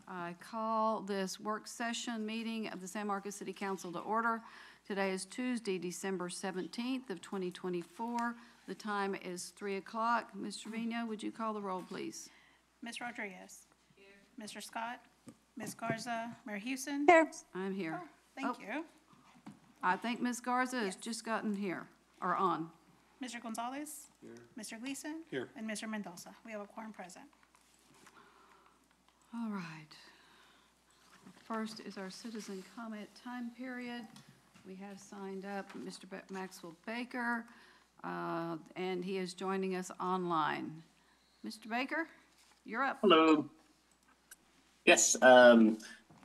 I call this work session meeting of the San Marcos City Council to order. Today is Tuesday, December 17th of 2024. The time is 3 o'clock. Ms. Trevino, would you call the roll, please? Ms. Rodriguez. Here. Mr. Scott. Ms. Garza. Mayor Houston. Here. I'm here. Oh, thank you. I think Ms. Garza has just gotten here, or on. Mr. Gonzalez. Here. Mr. Gleason. Here. And Mr. Mendoza. We have a quorum present. All right. First is our citizen comment time period. We have signed up Mr. Maxwell Baker, and he is joining us online. Mr. Baker, you're up. Hello. Yes. My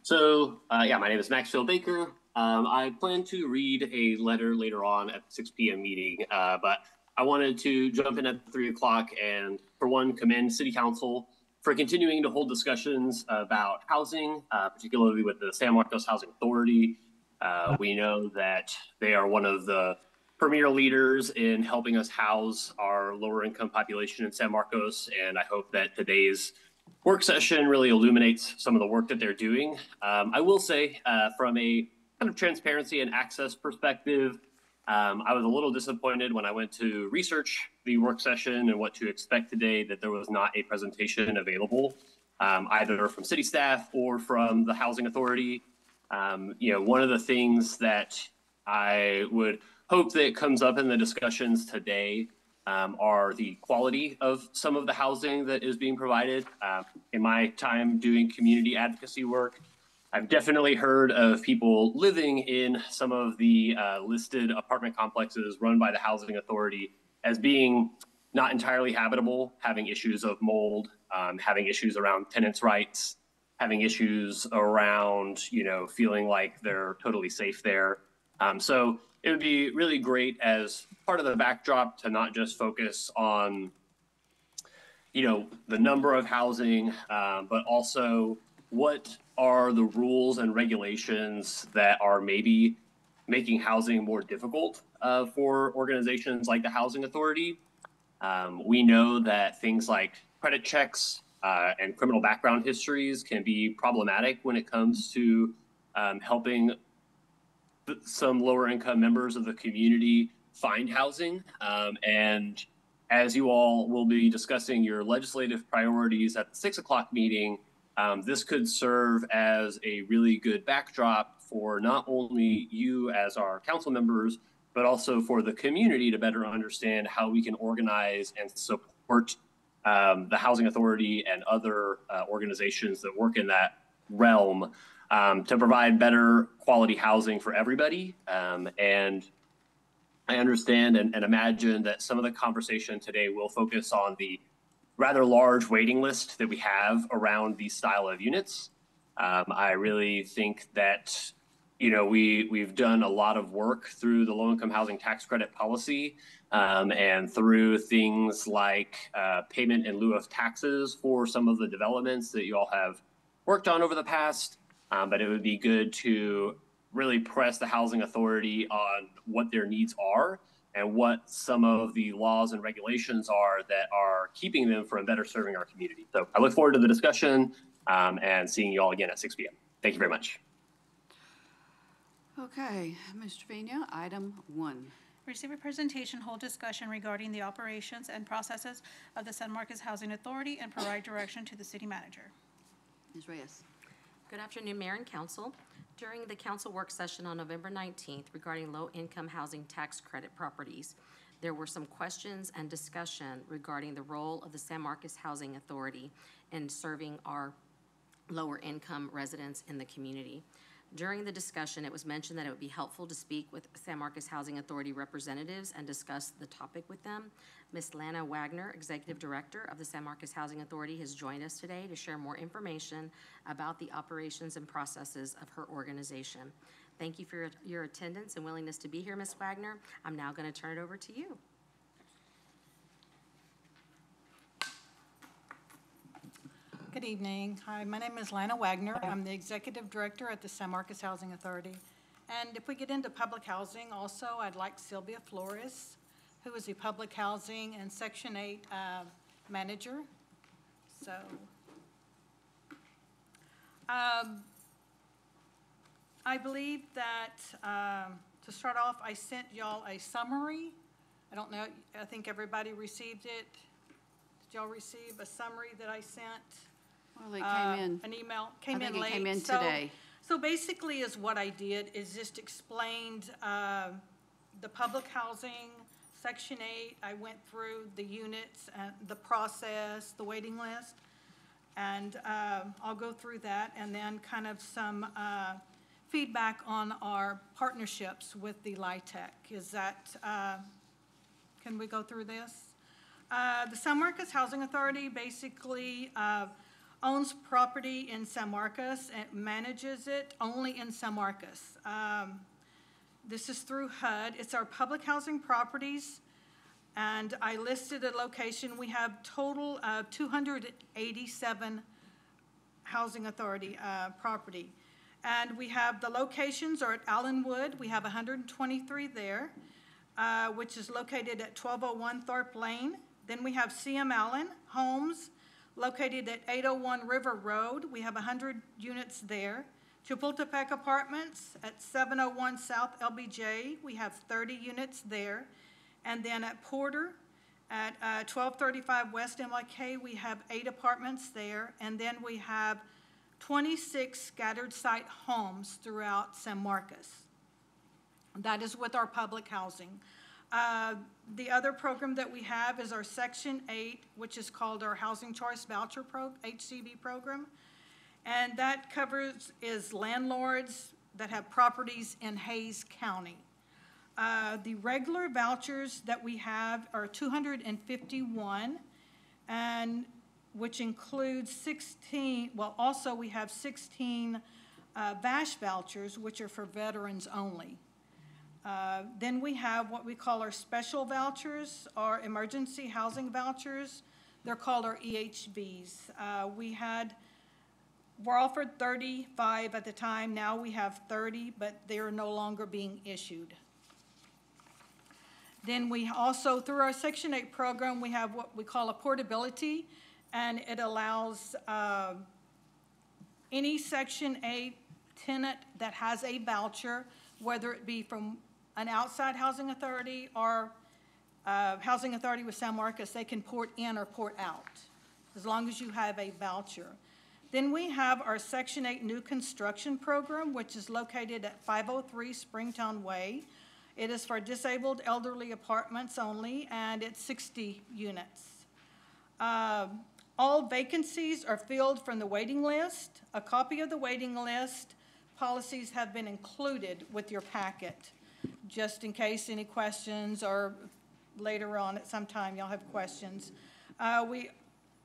name is Maxwell Baker. I plan to read a letter later on at the 6 p.m. meeting, but I wanted to jump in at 3 o'clock and, for one, commend City Council for continuing to hold discussions about housing, particularly with the San Marcos Housing Authority. We know that they are one of the premier leaders in helping us house our lower income population in San Marcos, and I hope that today's work session really illuminates some of the work that they're doing. I will say, from a kind of transparency and access perspective, I was a little disappointed when I went to research the work session and what to expect today that there was not a presentation available, either from city staff or from the Housing Authority. One of the things that I would hope that comes up in the discussions today are the quality of some of the housing that is being provided. In my time doing community advocacy work, I've definitely heard of people living in some of the listed apartment complexes run by the Housing Authority as being not entirely habitable, having issues of mold, having issues around tenants' rights, having issues around, feeling like they're totally safe there. So it would be really great as part of the backdrop to not just focus on, the number of housing, but also what are the rules and regulations that are maybe making housing more difficult for organizations like the Housing Authority. We know that things like credit checks and criminal background histories can be problematic when it comes to helping some lower income members of the community find housing. And as you all will be discussing your legislative priorities at the 6 o'clock meeting, this could serve as a really good backdrop for not only you as our council members, but also for the community to better understand how we can organize and support the Housing Authority and other organizations that work in that realm to provide better quality housing for everybody. And I understand and imagine that some of the conversation today will focus on the rather large waiting list that we have around these style of units. I really think that, we've done a lot of work through the low-income housing tax credit policy and through things like payment in lieu of taxes for some of the developments that you all have worked on over the past. But it would be good to really press the Housing Authority on what their needs are and what some of the laws and regulations are that are keeping them from better serving our community. So I look forward to the discussion and seeing you all again at 6 p.m. Thank you very much. Okay, Ms. Trevino, item 1. Receive a presentation, hold discussion regarding the operations and processes of the San Marcos Housing Authority and provide direction to the city manager. Ms. Reyes. Good afternoon, Mayor and Council. During the council work session on November 19th regarding low-income housing tax credit properties, there were some questions and discussion regarding the role of the San Marcos Housing Authority in serving our lower-income residents in the community. During the discussion, it was mentioned that it would be helpful to speak with San Marcos Housing Authority representatives and discuss the topic with them. Ms. Lana Wagner, Executive Director of the San Marcos Housing Authority, has joined us today to share more information about the operations and processes of her organization. Thank you for your attendance and willingness to be here, Ms. Wagner. I'm now going to turn it over to you. Good evening. Hi, my name is Lana Wagner. I'm the Executive Director at the San Marcos Housing Authority. And if we get into public housing, also, I'd like Sylvia Flores, who is the Public Housing and Section 8 Manager. So I believe that, to start off, I sent y'all a summary. I don't know, I think everybody received it. Did y'all receive a summary that I sent? Well, it came in, An email, I came in think it late. came in So- today. So basically is what I did is just explained the public housing, Section 8. I went through the units, and the process, the waiting list. And I'll go through that, and then kind of some feedback on our partnerships with the LIHTC. Is that, can we go through this? The San Marcos Housing Authority basically owns property in San Marcos and manages it only in San Marcos. This is through HUD. It's our public housing properties, and I listed a location. We have total of 287 housing authority property. And we have the locations are at Allenwood. We have 123 there, which is located at 1201 Thorpe Lane. Then we have CM Allen Homes, located at 801 River Road. We have 100 units there. Chapultepec Apartments at 701 South LBJ. We have 30 units there. And then at Porter at 1235 West MLK, we have 8 apartments there. And then we have 26 scattered site homes throughout San Marcos. That is with our public housing. The other program that we have is our Section 8, which is called our Housing Choice Voucher HCV program. And that covers is landlords that have properties in Hays County. The regular vouchers that we have are 251, and which includes 16, well, also we have 16 VASH vouchers, which are for veterans only. Then we have what we call our special vouchers, our emergency housing vouchers. They're called our EHVs. We're offered 35 at the time. Now we have 30, but they are no longer being issued. Then we also, through our Section 8 program, we have what we call a portability, and it allows any Section 8 tenant that has a voucher, whether it be from an outside housing authority or housing authority with San Marcos, they can port in or port out, as long as you have a voucher. Then we have our Section 8 new construction program, which is located at 503 Springtown Way. It is for disabled elderly apartments only, and it's 60 units. All vacancies are filled from the waiting list. A copy of the waiting list policies have been included with your packet, just in case any questions or later on at some time y'all have questions.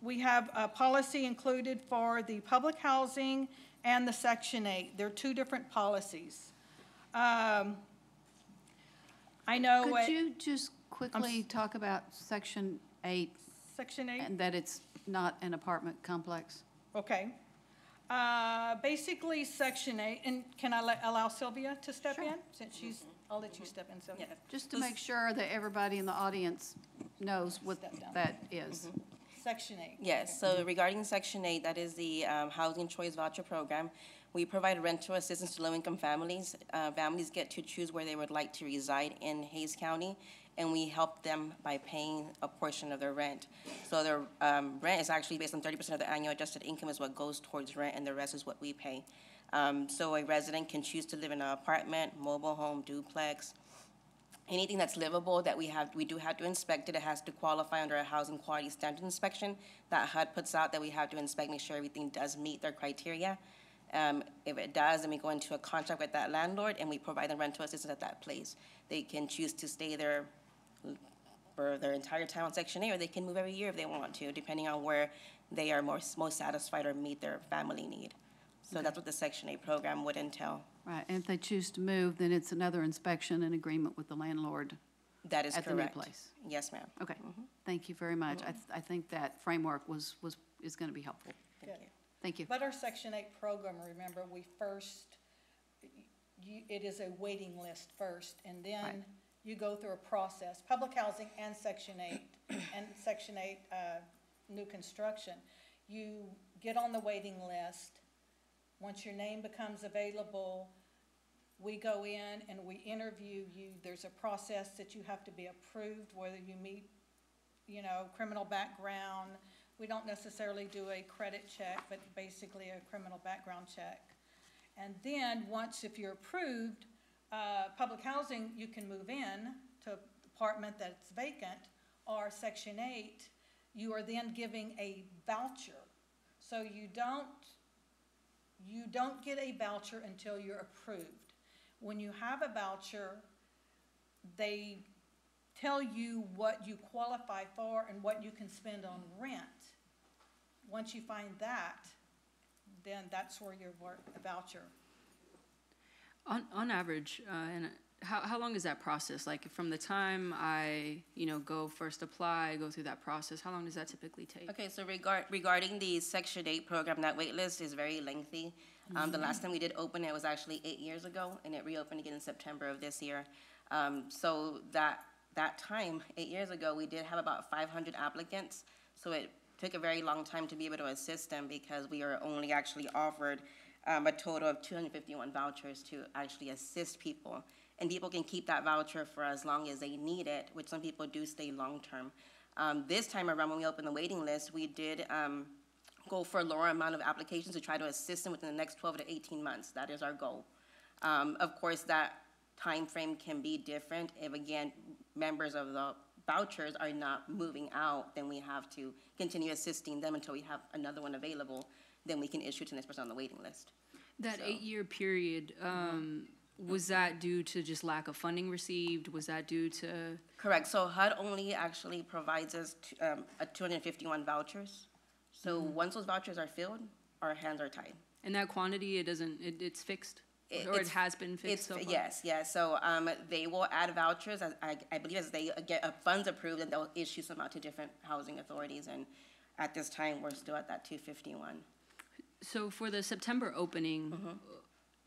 We have a policy included for the public housing and the Section 8. They're 2 different policies. I know. Could you just quickly talk about Section 8 Section 8? and that it's not an apartment complex? Okay. Basically, Section 8, and can I allow Sylvia to step in? Since I'll let you step in, Sylvia. Just to make sure that everybody in the audience knows what Step down. that is. Section 8. Yes, so regarding Section 8, that is the Housing Choice Voucher Program. We provide rental assistance to low-income families. Families get to choose where they would like to reside in Hays County, and we help them by paying a portion of their rent. So their rent is actually based on 30% of the annual adjusted income is what goes towards rent, and the rest is what we pay. So a resident can choose to live in an apartment, mobile home, duplex, anything that's livable that we do have to inspect it. It has to qualify under a housing quality standard inspection that HUD puts out that we have to inspect, make sure everything does meet their criteria. If it does, then we go into a contract with that landlord and we provide them rental assistance at that place. They can choose to stay there for their entire time on Section 8, or they can move every year if they want to, depending on where they are most satisfied or meet their family need. So that's what the Section 8 program would entail. Right, and if they choose to move, then it's another inspection and agreement with the landlord That is at the new correct. place. Yes, ma'am. Okay, thank you very much. I think that framework is going to be helpful. Thank you. Thank you. But our Section 8 program, remember, it is a waiting list first, and then Right. you go through a process, public housing and Section 8, and Section 8 new construction. You get on the waiting list, Once your name becomes available, we go in and we interview you. There's a process that you have to be approved, whether you meet, criminal background. We don't necessarily do a credit check, but basically a criminal background check. And then, if you're approved, public housing, you can move in to an apartment that's vacant, or Section 8, you are then giving a voucher. So you don't get a voucher until you're approved. When you have a voucher, they tell you what you qualify for and what you can spend on rent. Once you find that, then that's where you're a voucher. On average, and how long is that process? Like from the time I, go first apply, go through that process, how long does that typically take? Okay, so regarding the Section 8 program, that wait list is very lengthy. The last time we did open it was actually 8 years ago, and it reopened again in September of this year. So that time, 8 years ago, we did have about 500 applicants. So it took a very long time to be able to assist them because we are only actually offered a total of 251 vouchers to actually assist people. And people can keep that voucher for as long as they need it, which some people do stay long-term. This time around, when we opened the waiting list, we did go for a lower amount of applications to try to assist them within the next 12 to 18 months. That is our goal. Of course, that time frame can be different. If, again, members of the vouchers are not moving out, then we have to continue assisting them until we have another one available. Then we can issue to the next person on the waiting list. That 8-year period, was that due to just lack of funding received? Was that due to? Correct. So HUD only actually provides us 251 vouchers. So once those vouchers are filled, our hands are tied. And that quantity, it's fixed? It has been fixed so far? Yes. So they will add vouchers, I believe, as they get funds approved, and they'll issue some out to different housing authorities. And at this time, we're still at that 251. So for the September opening,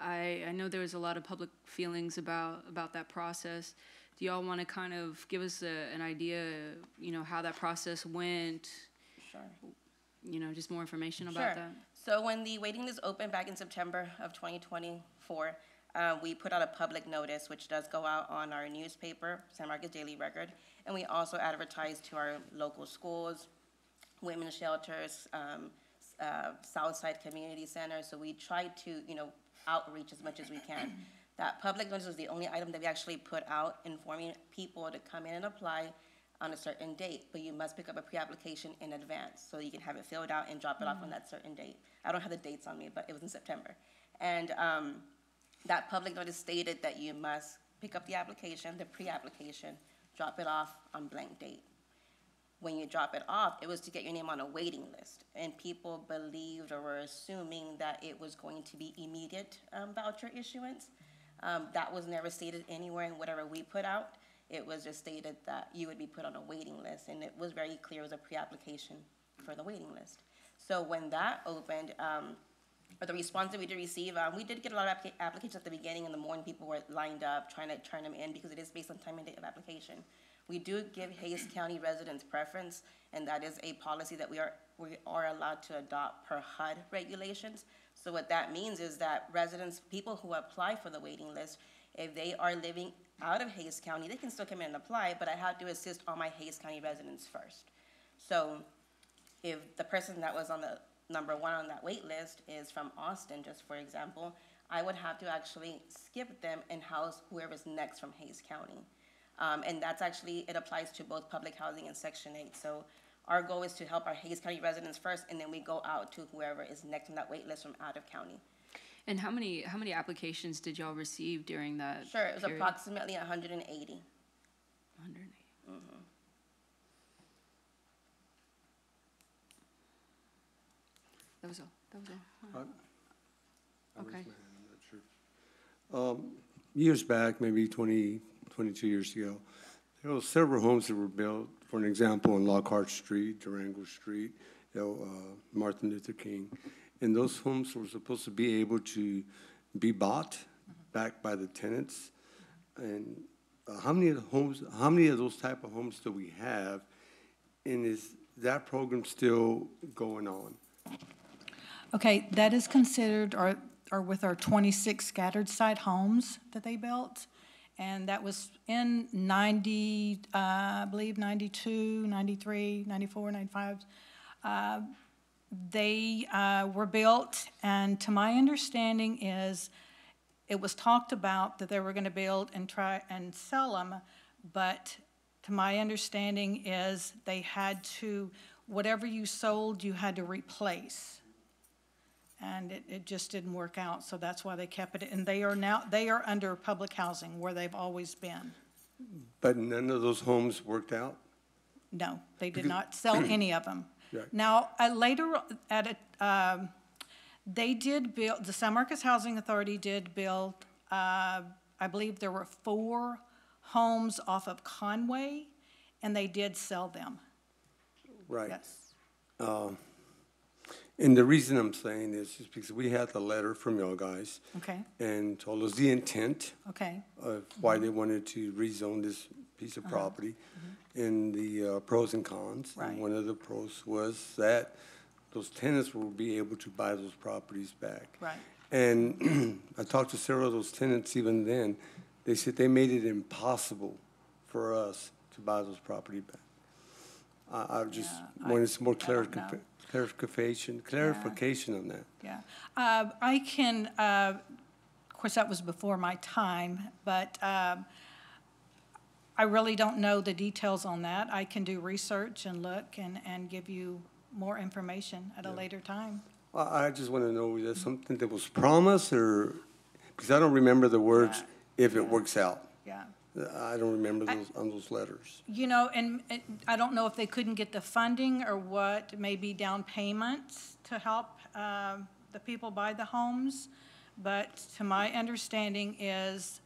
I know there was a lot of public feelings about that process. Do y'all want to kind of give us an idea, how that process went? Sure. Just more information about that? So when the waiting list opened back in September of 2024, we put out a public notice, which does go out on our newspaper, San Marcos Daily Record, and we also advertise to our local schools, women's shelters, Southside Community Center. So we try to, outreach as much as we can. That public notice was the only item that we actually put out, informing people to come in and apply on a certain date, but you must pick up a pre-application in advance so you can have it filled out and drop it off on that certain date. I don't have the dates on me, but it was in September. And that public notice stated that you must pick up the application, the pre-application, drop it off on blank date. When you drop it off, it was to get your name on a waiting list. And people believed or were assuming that it was going to be immediate voucher issuance. That was never stated anywhere in whatever we put out. It was just stated that you would be put on a waiting list, and it was very clear it was a pre-application for the waiting list. So when that opened, or the response that we did receive, we did get a lot of applications at the beginning. In the morning, people were lined up trying to turn them in because it is based on time and date of application. We do give Hays County residents preference, and that is a policy that we are allowed to adopt per HUD regulations. So what that means is that residents, people who apply for the waiting list, if they are living out of Hays County, they can still come in and apply, but I have to assist all my Hays County residents first. So if the person that was on the number 1 on that wait list is from Austin, just for example, I would have to actually skip them and house whoever's next from Hays County. And that's actually, it applies to both public housing and Section 8. So our goal is to help our Hays County residents first, and then we go out to whoever is next on that wait list from out of county. And how many applications did y'all receive during that Sure, it was period? approximately 180. 180. That was all. Okay. I'm not sure. Years back, maybe 20, 22 years ago, there were several homes that were built, for an example, on Lockhart Street, Durango Street, Martin Luther King. And those homes were supposed to be able to be bought back by the tenants. And how many of those type of homes do we have? And is that program still going on? Okay, that is considered, or with our 26 scattered site homes that they built. And that was in 90, I believe 92, 93, 94, 95. They were built, and to my understanding is, it was talked about that they were going to build and try and sell them, but to my understanding is they had to, whatever you sold, you had to replace. And it just didn't work out, so that's why they kept it. And they are under public housing where they've always been. But none of those homes worked out? No, they did not sell any of them. Right. Now, later they did build, the San Marcos Housing Authority did build, I believe there were 4 homes off of Conway, and they did sell them. Right. Yes. And the reason I'm saying this is because we had the letter from y'all guys Okay, and told us the intent okay, of why they wanted to rezone this piece of property and the pros and cons. Right. And one of the pros was that those tenants will be able to buy those properties back. right. And I talked to several of those tenants even then. They said they made it impossible for us to buy those property back. I just wanted some more don't know. clarification on that. Yeah. I can, of course, that was before my time, but I really don't know the details on that. I can do research and look and give you more information at a later time. I just want to know, is that something that was promised, or, because I don't remember the words, if it works out. Yeah. I don't remember those, on those letters. You know, and I don't know if they couldn't get the funding or what, maybe down payments to help the people buy the homes. But to my understanding is,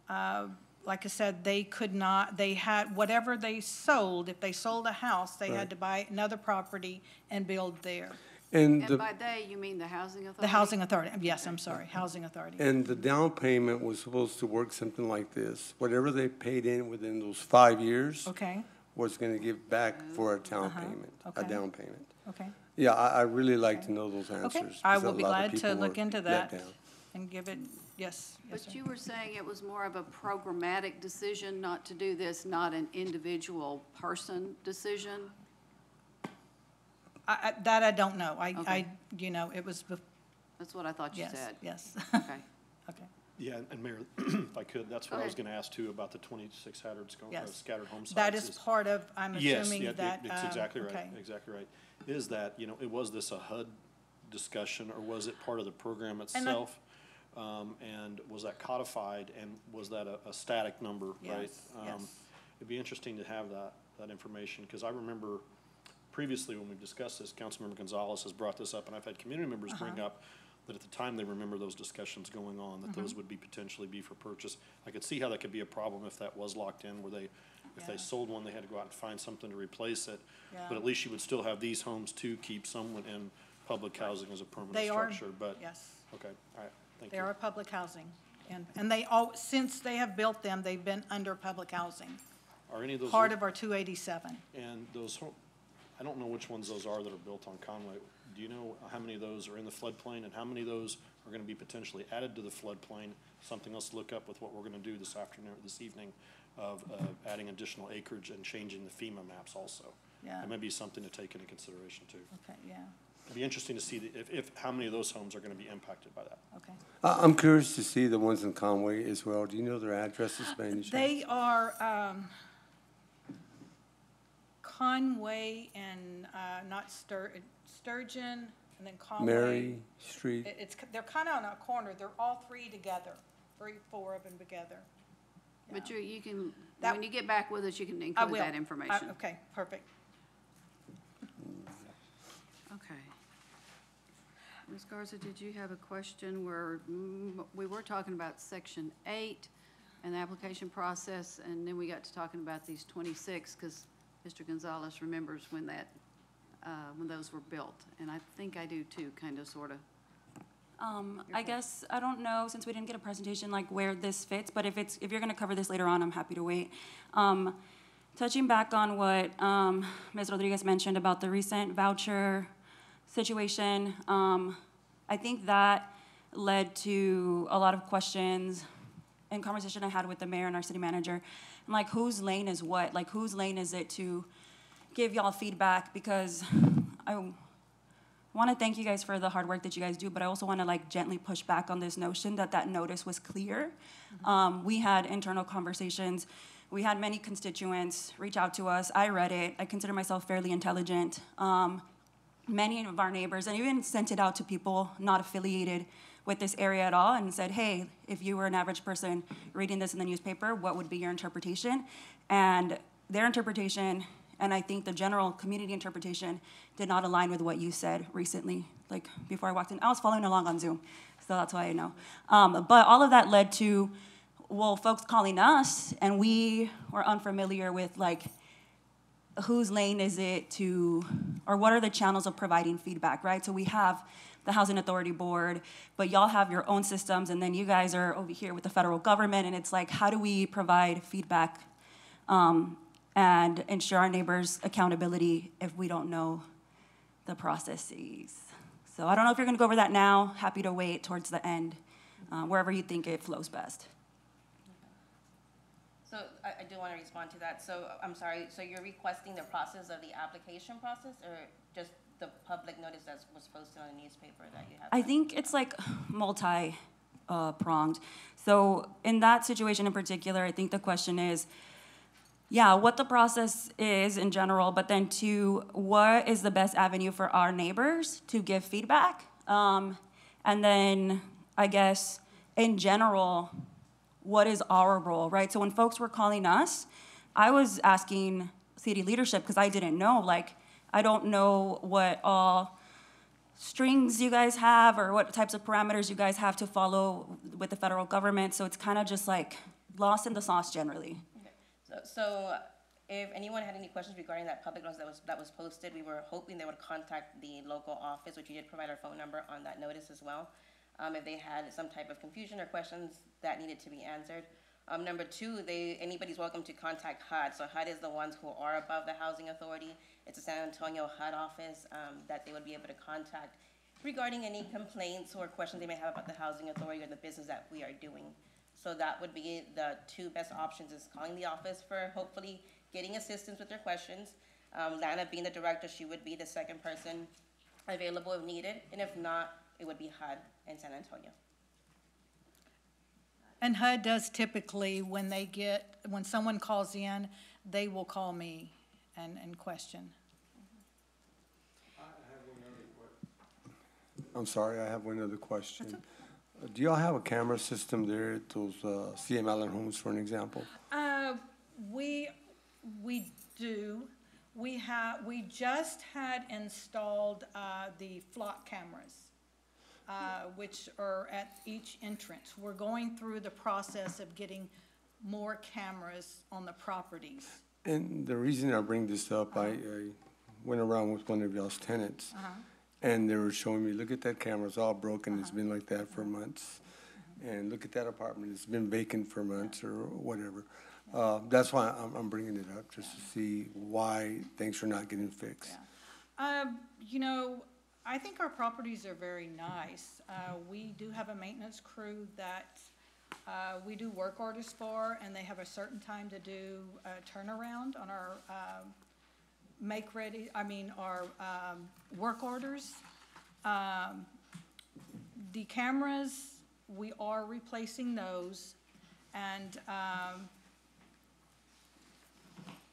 like I said, they could not, they had, whatever they sold, if they sold a house, they had to buy another property and build there. And And by they, you mean the housing authority? The housing authority, yes, I'm sorry, housing authority. and the down payment was supposed to work something like this. Whatever they paid in within those 5 years Okay, was going to give back for a down payment, a okay. down payment. okay. Yeah, I really like to know those answers. Okay, I because will a be lot of glad to people look were into let that down. and give it, yes, yes, sir. But you were saying it was more of a programmatic decision not to do this, not an individual person decision? That I don't know. Okay. You know, it was, That's what I thought you yes, said. yes. Okay. Okay, Yeah, and Mayor, if I could, that's what I was Go gonna ask too, about the 26 yes. scattered home sites. That is part of, I'm Yes, assuming yeah, that. it's exactly right, okay. exactly right. Is that, was this a HUD discussion, or was it part of the program itself? And was that codified, and was that a static number, right? Yes, yes. It'd be interesting to have that information, because I remember previously when we've discussed this, Councilmember Gonzalez has brought this up, and I've had community members bring up that at the time they remember those discussions going on, that those would be potentially be for purchase. I could see how that could be a problem if that was locked in, where they, if they Yeah. sold one, they had to go out and find something to replace it. But Yeah. at least you would still have these homes to keep someone in public housing as a permanent They are, structure, but, yes, okay, all right, thank they you. are public housing. And they all, since they have built them, they've been under public housing, Are any of those? part of our 287. And those, I don't know which ones those are that are built on Conway. Do you know how many of those are in the floodplain, and how many of those are gonna be potentially added to the floodplain? Something else to look up with what we're gonna do this afternoon, this evening, of adding additional acreage and changing the FEMA maps also. Yeah. That may be something to take into consideration too. Okay, yeah, It'd be interesting to see if how many of those homes are gonna be impacted by that. okay. I'm curious to see the ones in Conway as well. Do you know their addresses by any chance? They are Conway and not Sturgeon, and then Conway. Mary Street. They're kind of on a corner. They're all three together, 4 of them together. But you can, That- when you get back with us, you can I include will. that information. Okay, perfect. Okay. Ms. Garza, did you have a question where, we were talking about Section 8 and the application process, and then we got to talking about these 26, because Mr. Gonzalez remembers when that, when those were built. And I think I do too, kind of, sort of. I guess, I don't know, since we didn't get a presentation, like where this fits, but if you're gonna cover this later on, I'm happy to wait. Touching back on what Ms. Rodriguez mentioned about the recent voucher situation, I think that led to a lot of questions and conversation I had with the mayor and our city manager. I'm like, whose lane is what? Like, whose lane is it to give y'all feedback? Because I want to thank you guys for the hard work that you guys do, but I also want to like gently push back on this notion that that notice was clear. We had internal conversations. We had many constituents reach out to us. I read it. I consider myself fairly intelligent. Many of our neighbors, and even sent it out to people not affiliated with this area at all and said, hey, if you were an average person reading this in the newspaper, what would be your interpretation? And their interpretation, and I think the general community interpretation, did not align with what you said recently. Like, before I walked in, I was following along on Zoom, so that's why I know. But all of that led to, well, folks calling us, and we were unfamiliar with, like, whose lane is it to, or what are the channels of providing feedback, right? So we have the Housing Authority Board, but y'all have your own systems, and then you guys are over here with the federal government, and it's like, how do we provide feedback and ensure our neighbors' accountability if we don't know the processes? So I don't know if you're gonna go over that now. Happy to wait towards the end, wherever you think it flows best. So I do want to respond to that. So I'm sorry, so you're requesting the process of the application process or just the public notice that was posted on the newspaper that you have? I think it's like multi-pronged. So in that situation in particular, I think the question is, yeah, what the process is in general, but then two, what is the best avenue for our neighbors to give feedback? And then I guess in general, what is our role, right? So when folks were calling us, I was asking city leadership because I didn't know, like, I don't know what all strings you guys have or what types of parameters you guys have to follow with the federal government. So it's kind of just like lost in the sauce generally. Okay. So if anyone had any questions regarding that public notice that was posted, we were hoping they would contact the local office, which you did provide our phone number on that notice as well. If they had some type of confusion or questions that needed to be answered. Number two, anybody's welcome to contact HUD. So HUD is the ones who are above the Housing Authority. It's a San Antonio HUD office that they would be able to contact regarding any complaints or questions they may have about the Housing Authority or the business that we are doing. So that would be the two best options, is calling the office for hopefully getting assistance with their questions. Lana being the director, she would be the second person available if needed. And if not, it would be HUD in San Antonio. And HUD does typically, when someone calls in, they will call me and question. I'm sorry, I have one other question. Do y'all have a camera system there at those CM Allen homes, for an example? We do. We just had installed the flock cameras, which are at each entrance. We're going through the process of getting more cameras on the properties. And the reason I bring this up, I went around with one of y'all's tenants, and they were showing me, look at that camera, it's all broken, it's been like that for months. And look at that apartment, it's been vacant for months or whatever. That's why I'm bringing it up, just to see why things are not getting fixed. You know, I think our properties are very nice. We do have a maintenance crew that we do work orders for, and they have a certain time to do a turnaround on our our work orders. The cameras, we are replacing those, and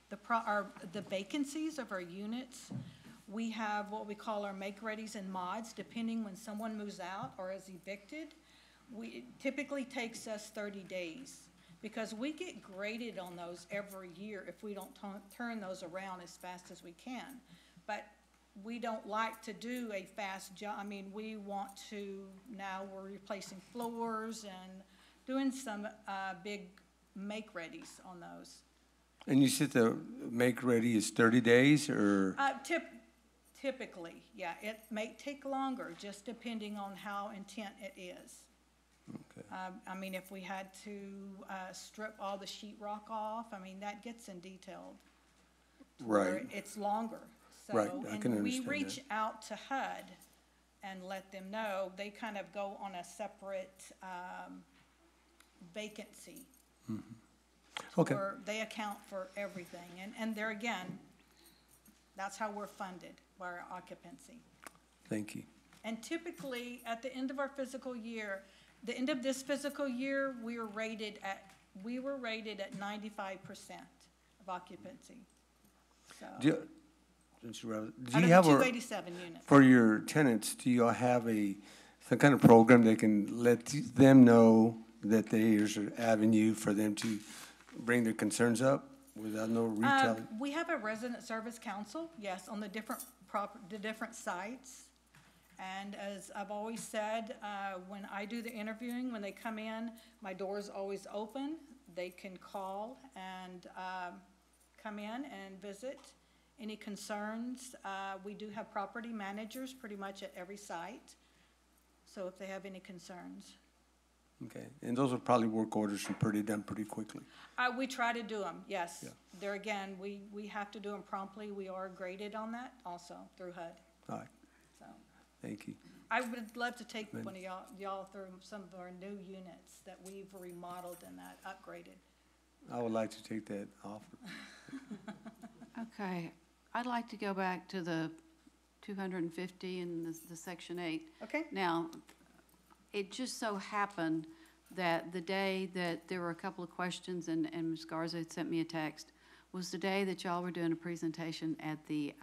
the vacancies of our units, we have what we call our make-readies and mods, depending when someone moves out or is evicted. It typically takes us 30 days because we get graded on those every year if we don't turn those around as fast as we can. But we don't like to do a fast job. I mean, we want to, now we're replacing floors and doing some big make-readies on those. And you said the make-ready is 30 days, or? Typically, yeah. It may take longer, just depending on how intent it is. Okay. I mean, if we had to strip all the sheetrock off, I mean, that gets in detailed. Right. It's longer. Right, I can And we understand reach that. out to HUD and let them know, they kind of go on a separate vacancy. Okay, Where they account for everything. And there again, that's how we're funded, by our occupancy. thank you. And typically, at the end of our fiscal year, the end of this fiscal year, we were rated at 95% of occupancy. So, Do you, since you're out- do out you of have the a, 287 units. for your tenants, do you all have some kind of program that can let them know that there's an avenue for them to bring their concerns up without no retailing? We have a resident service council, yes, on the different sites. And as I've always said, when I do the interviewing, when they come in, my door is always open. They can call and come in and visit. Any concerns, we do have property managers pretty much at every site. So if they have any concerns. Okay, and those are probably work orders and done pretty quickly. We try to do them, yes. Yeah. There again, we have to do them promptly. We are graded on that also through HUD, All right, so. thank you. I would love to take one of y'all through some of our new units that we've remodeled and that upgraded. I would like to take that offer. Okay, I'd like to go back to the 250 and the Section 8. Okay? Now, it just so happened that the day that there were a couple of questions, and Ms. Garza had sent me a text, was the day that y'all were doing a presentation at the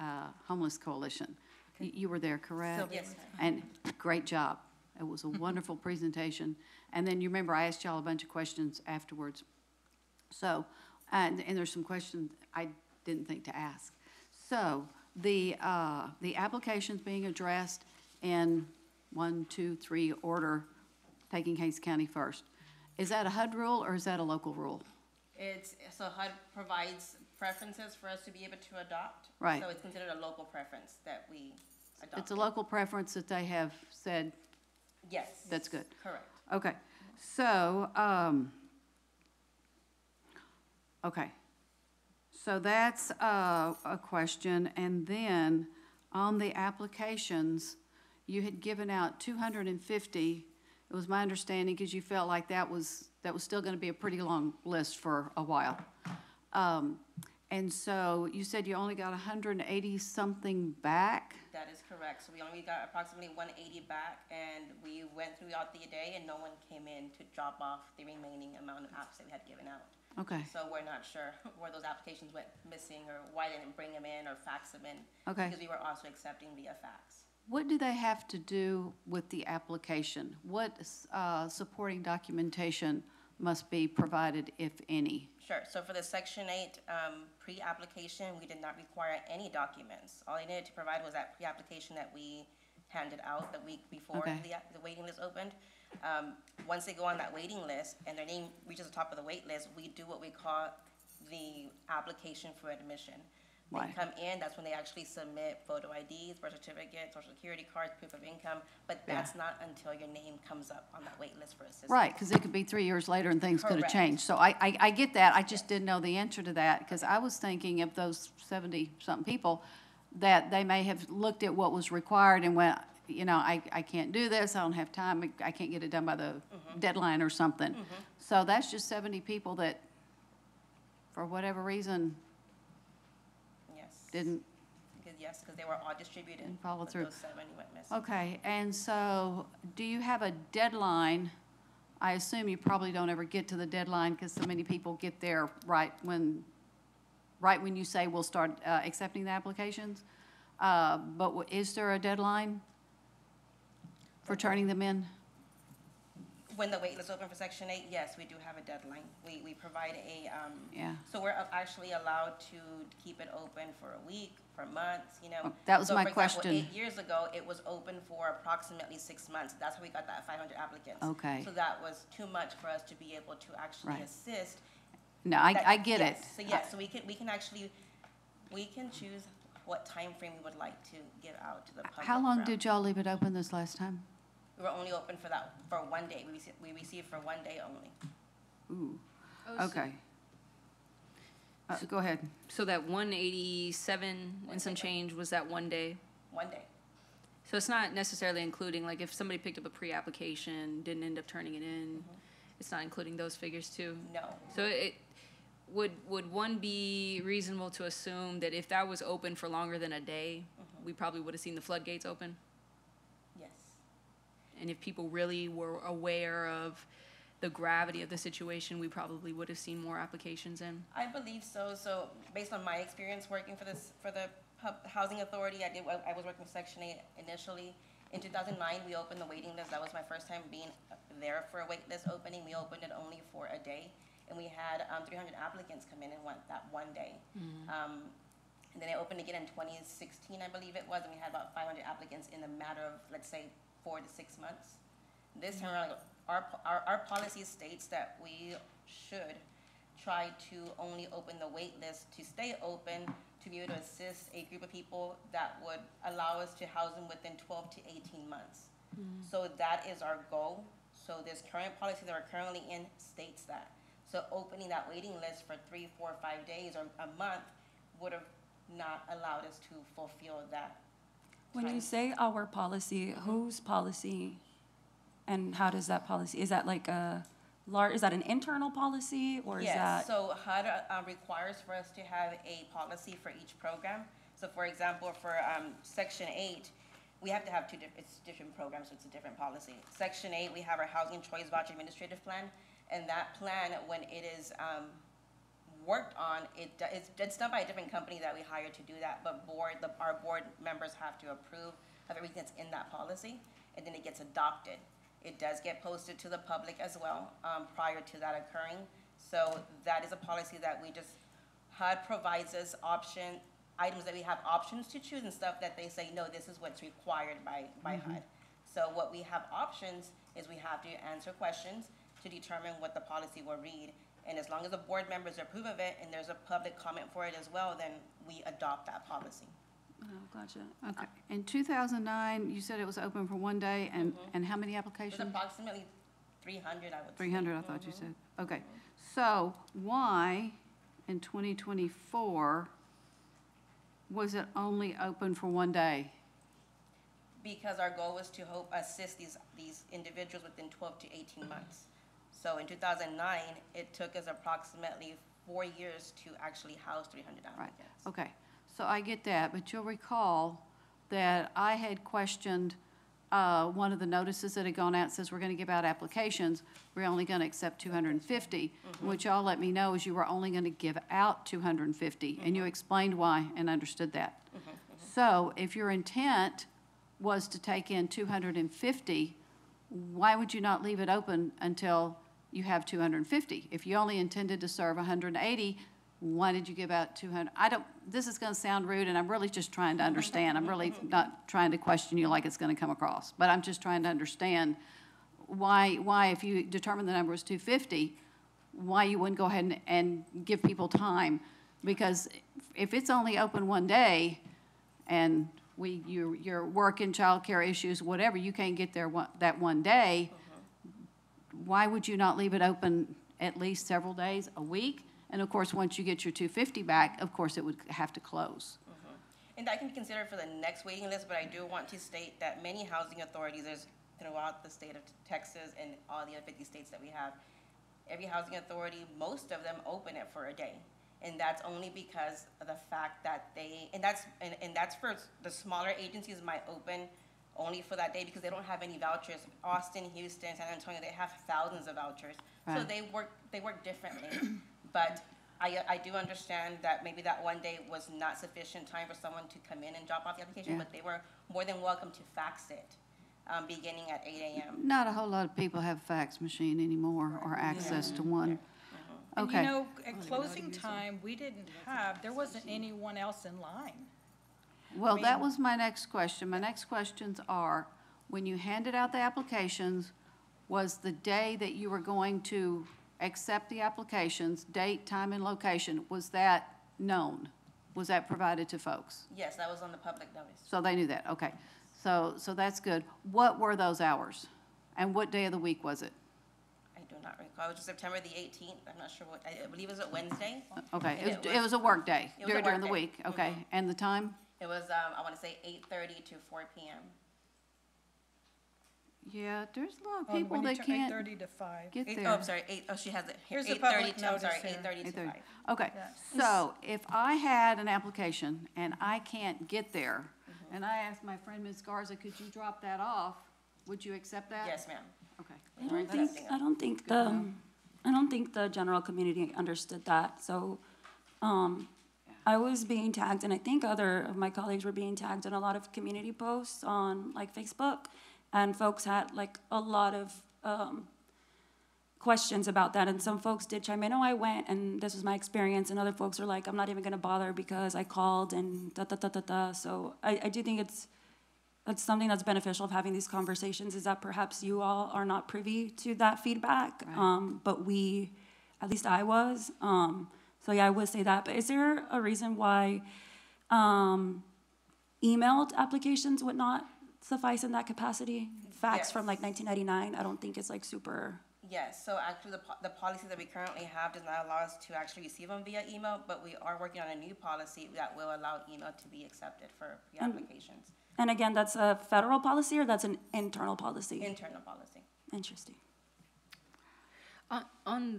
Homeless Coalition. You were there, correct? Yes. And great job. It was a wonderful presentation. And then you remember I asked y'all a bunch of questions afterwards. So, and there's some questions I didn't think to ask. So, the application's being addressed in 1, 2, 3 order, taking Hays County first. Is that a HUD rule or is that a local rule? So HUD provides preferences for us to be able to adopt. Right. So it's considered a local preference that we adopt. It's a local preference that they have said, Yes. that's good. Correct. Okay, so, okay. So that's a question, and then on the applications, you had given out 250. It was my understanding, because you felt like that was still gonna be a pretty long list for a while. And so you said you only got 180-something back? That is correct. So we only got approximately 180 back, and we went throughout the day, and no one came in to drop off the remaining amount of apps that we had given out. Okay, So we're not sure where those applications went missing, or why they didn't bring them in or fax them in. Okay. Because we were also accepting via fax. what do they have to do with the application? What supporting documentation must be provided, if any? Sure. So for the Section 8 pre-application, we did not require any documents. All they needed to provide was that pre-application that we handed out the week before Okay. the waiting list opened. Once they go on that waiting list and their name reaches the top of the wait list, we do what we call the application for admission. They Right. come in, that's when they actually submit photo IDs, birth certificate, social security cards, proof of income, but Yeah. that's not until your name comes up on that wait list for assistance. Right, because it could be 3 years later and things could have Correct. changed. So I get that, I just didn't know the answer to that, because I was thinking of those 70-something people, that they may have looked at what was required and went, you know, I can't do this, I don't have time, I can't get it done by the deadline or something. So that's just 70 people that, for whatever reason, Yes. didn't. Because they were all distributed. Didn't follow but through. Those 70 went missing. Okay, and so, do you have a deadline? I assume you probably don't ever get to the deadline, because so many people get there right when you say we'll start accepting the applications. But is there a deadline for turning them in? When the wait list open for Section 8, yes, we do have a deadline. We provide a, Yeah. so we're actually allowed to keep it open for a week, for months, you know. Oh, that was So, my for example, question. 8 years ago, it was open for approximately 6 months. That's how we got that 500 applicants. Okay. So that was too much for us to be able to actually Right. assist. No, That- I get it. yes. So yes, so we can actually, we can choose what time frame we would like to give out to the public. How long from. did y'all leave it open this last time? We were only open for that, for 1 day. We received for 1 day only. Ooh, Oh, so- okay. Go ahead. So that 187 and some change was that one day? One day. So it's not necessarily including, like, if somebody picked up a pre-application, didn't end up turning it in, it's not including those figures too? No. So would one be reasonable to assume that if that was open for longer than a day, we probably would have seen the floodgates open? Yes. And if people really were aware of the gravity of the situation, we probably would have seen more applications in? I believe so. So based on my experience working for the Housing Authority, I was working with Section 8 initially. In 2009, we opened the waiting list. That was my first time being there for a wait list opening. We opened it only for a day, and we had 300 applicants come in and went that one day. And then it opened again in 2016, I believe it was, and we had about 500 applicants in a matter of, let's say, 4 to 6 months. This time around, our policy states that we should try to only open the wait list to stay open, to be able to assist a group of people that would allow us to house them within 12 to 18 months. So that is our goal. So this current policy that we're currently in states that. So opening that waiting list for 3, 4, 5 days or a month would have not allowed us to fulfill that. When you time. say our policy, whose policy? And how does that policy, is that like is that an internal policy or is Yes, that? so HUD requires for us to have a policy for each program. So for example, for Section 8, we have to have it's different programs, so it's a different policy. Section 8, we have our Housing Choice Voucher Administrative Plan, and that plan, when it is worked on, it's done by a different company that we hire to do that, but our board members have to approve of everything that's in that policy, and then it gets adopted. It does get posted to the public as well prior to that occurring. So that is a policy that HUD provides us items that we have options to choose and stuff that they say, no, this is what's required by HUD. So what we have options is we have to answer questions to determine what the policy will read. And as long as the board members approve of it and there's a public comment for it as well, then we adopt that policy. Oh, gotcha. Okay. In 2009, you said it was open for one day, and how many It was applications? approximately 300, I would say. 300, I thought you said. Okay. So why, in 2024, was it only open for one day? Because our goal was to assist these individuals within 12 to 18 months. So in 2009, it took us approximately 4 years to actually house 300 Right, applicants. okay. So I get that, but you'll recall that I had questioned one of the notices that had gone out, says we're going to give out applications, we're only going to accept 250. What y'all let me know is you were only going to give out 250, and you explained why and understood that. So if your intent was to take in 250, why would you not leave it open until you have 250? If you only intended to serve 180, why did you give out 200? This is going to sound rude, and I'm really just trying to understand. I'm really not trying to question you like it's going to come across, but I'm just trying to understand why if you determined the number was 250, why you wouldn't go ahead and give people time? Because if it's only open one day, and your work and childcare issues, whatever, you can't get there that one day, why would you not leave it open at least several days, a week? And of course, once you get your 250 back, of course, it would have to close. And that can be considered for the next waiting list, but I do want to state that many housing authorities, there's throughout the state of Texas and all the other 50 states that we have, every housing authority, most of them open it for a day. And that's only because of the fact that and that's for the smaller agencies might open only for that day because they don't have any vouchers. Austin, Houston, San Antonio, they have thousands of vouchers. So Right. they work differently. But I do understand that maybe that one day was not sufficient time for someone to come in and drop off the application, Yeah. but they were more than welcome to fax it, beginning at 8 a.m. Not a whole lot of people have a fax machine anymore or access to one. And Okay. you know, at closing time, there wasn't anyone else in line. Well, that was my next question. My next questions are, when you handed out the applications, was the day that you were going to accept the applications, date, time, and location, was that known? Was that provided to folks? Yes, that was on the public notice. So they knew that, okay. So that's good. What were those hours? And what day of the week was it? I do not recall. It was September the 18th. I'm not sure what, I believe it was a Wednesday. Okay, And it was a work day It was a during the work day. week, okay? And the time? It was, I want to say 8:30 to 4 p.m. Yeah, there's a lot of On people when you that turn can't 8:30 to 5. get Oh, there. I'm sorry, she has it here. Here's the 8:30 public to, I'm sorry, notice here. 8:30 to 8:30. 5. Okay, Yes. so if I had an application and I can't get there, and I asked my friend Ms. Garza, could you drop that off? Would you accept that? Yes, ma'am. Okay. I don't think the general community understood that, so, I was being tagged, and I think other of my colleagues were being tagged in a lot of community posts on, like, Facebook, and folks had, like, a lot of, questions about that, and some folks did chime in, oh, I went, and this was my experience, and other folks are like, I'm not even gonna bother because I called, and da-da-da-da-da, so I do think that's something that's beneficial of having these conversations, is that perhaps you all are not privy to that feedback, but we, at least I was, so yeah, I would say that, but is there a reason why, emailed applications would not suffice in that capacity? Fax from like 1999, I don't think it's like super. Yes, so actually the policy that we currently have does not allow us to actually receive them via email, but we are working on a new policy that will allow email to be accepted for applications. And again, that's a federal policy or that's an internal policy? Internal policy. Interesting. On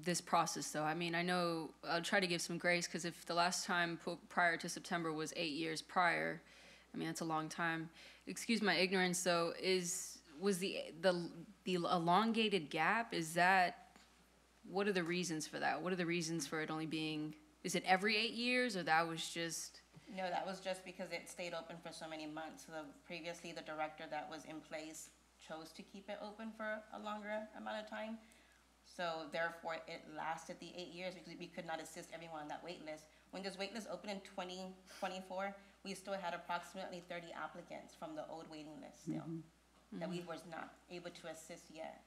this process, though, I mean, I know, I'll try to give some grace, because if the last time prior to September was 8 years prior, I mean, that's a long time. Excuse my ignorance, though, was the elongated gap, what are the reasons for that? What are the reasons for it only being, is it every 8 years, or that was just? No, that was just because it stayed open for so many months. So previously, the director that was in place chose to keep it open for a longer amount of time. So therefore, it lasted the 8 years because we could not assist everyone on that wait list. When this wait list opened in 2024, we still had approximately 30 applicants from the old waiting list still that we was not able to assist yet.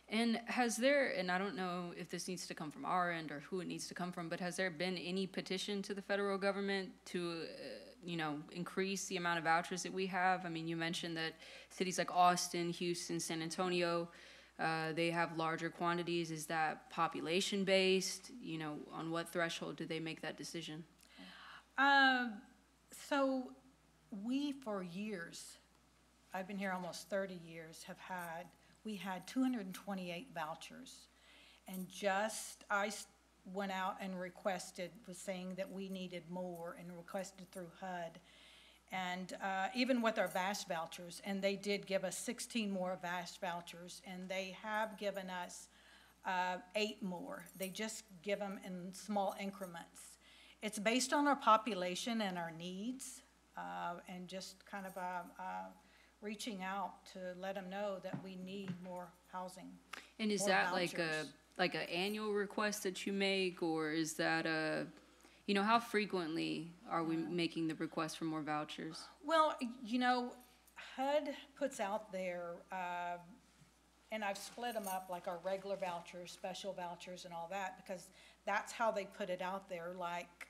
And has there, and I don't know if this needs to come from our end or who it needs to come from, but has there been any petition to the federal government to, increase the amount of vouchers that we have? I mean, you mentioned that cities like Austin, Houston, San Antonio, they have larger quantities. Is that population-based? On what threshold do they make that decision? So we, for years, I've been here almost 30 years, we had 228 vouchers. And I went out and was saying that we needed more and requested through HUD. And even with our VASH vouchers, and they did give us 16 more VASH vouchers, and they have given us 8 more. They just give them in small increments. It's based on our population and our needs, and just kind of reaching out to let them know that we need more housing. And is more that vouchers. like an annual request that you make, or is that how frequently are we making the request for more vouchers? Well, HUD puts out there, and I've split them up, like our regular vouchers, special vouchers, and all that, because that's how they put it out there, like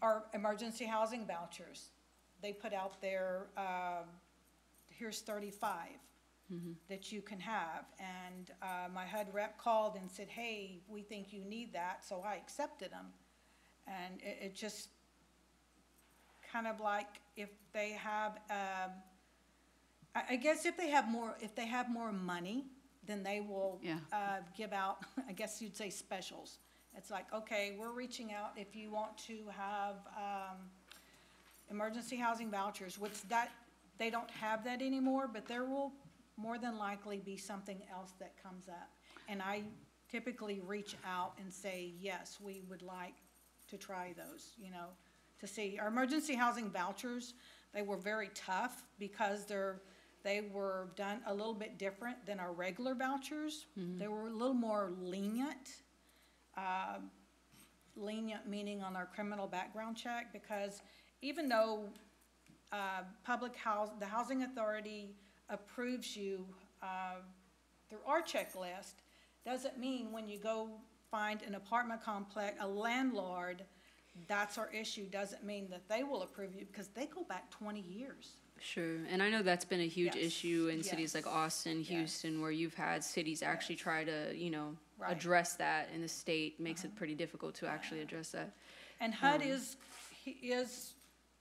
our emergency housing vouchers. They put out there, here's 35 that you can have. And my HUD rep called and said, hey, we think you need that, so I accepted them. And it just kind of like if they have, I guess if they have more money, then they will give out, I guess you'd say specials. It's like, okay, we're reaching out if you want to have emergency housing vouchers, which they don't have that anymore, but there will more than likely be something else that comes up. And I typically reach out and say, yes, we would like to try those, to see. Our emergency housing vouchers, they were very tough because they were done a little bit different than our regular vouchers. They were a little more lenient. Lenient meaning on our criminal background check, because even though the Housing Authority approves you through our checklist, doesn't mean when you go find an apartment complex, a landlord, that's our issue, doesn't mean that they will approve you, because they go back 20 years. Sure, and I know that's been a huge Yes, issue in cities like yes, Austin, yes. Houston, where you've had cities actually Yes. try to, Right. Uh-huh. address that, and the state makes it pretty difficult to actually address that. And HUD is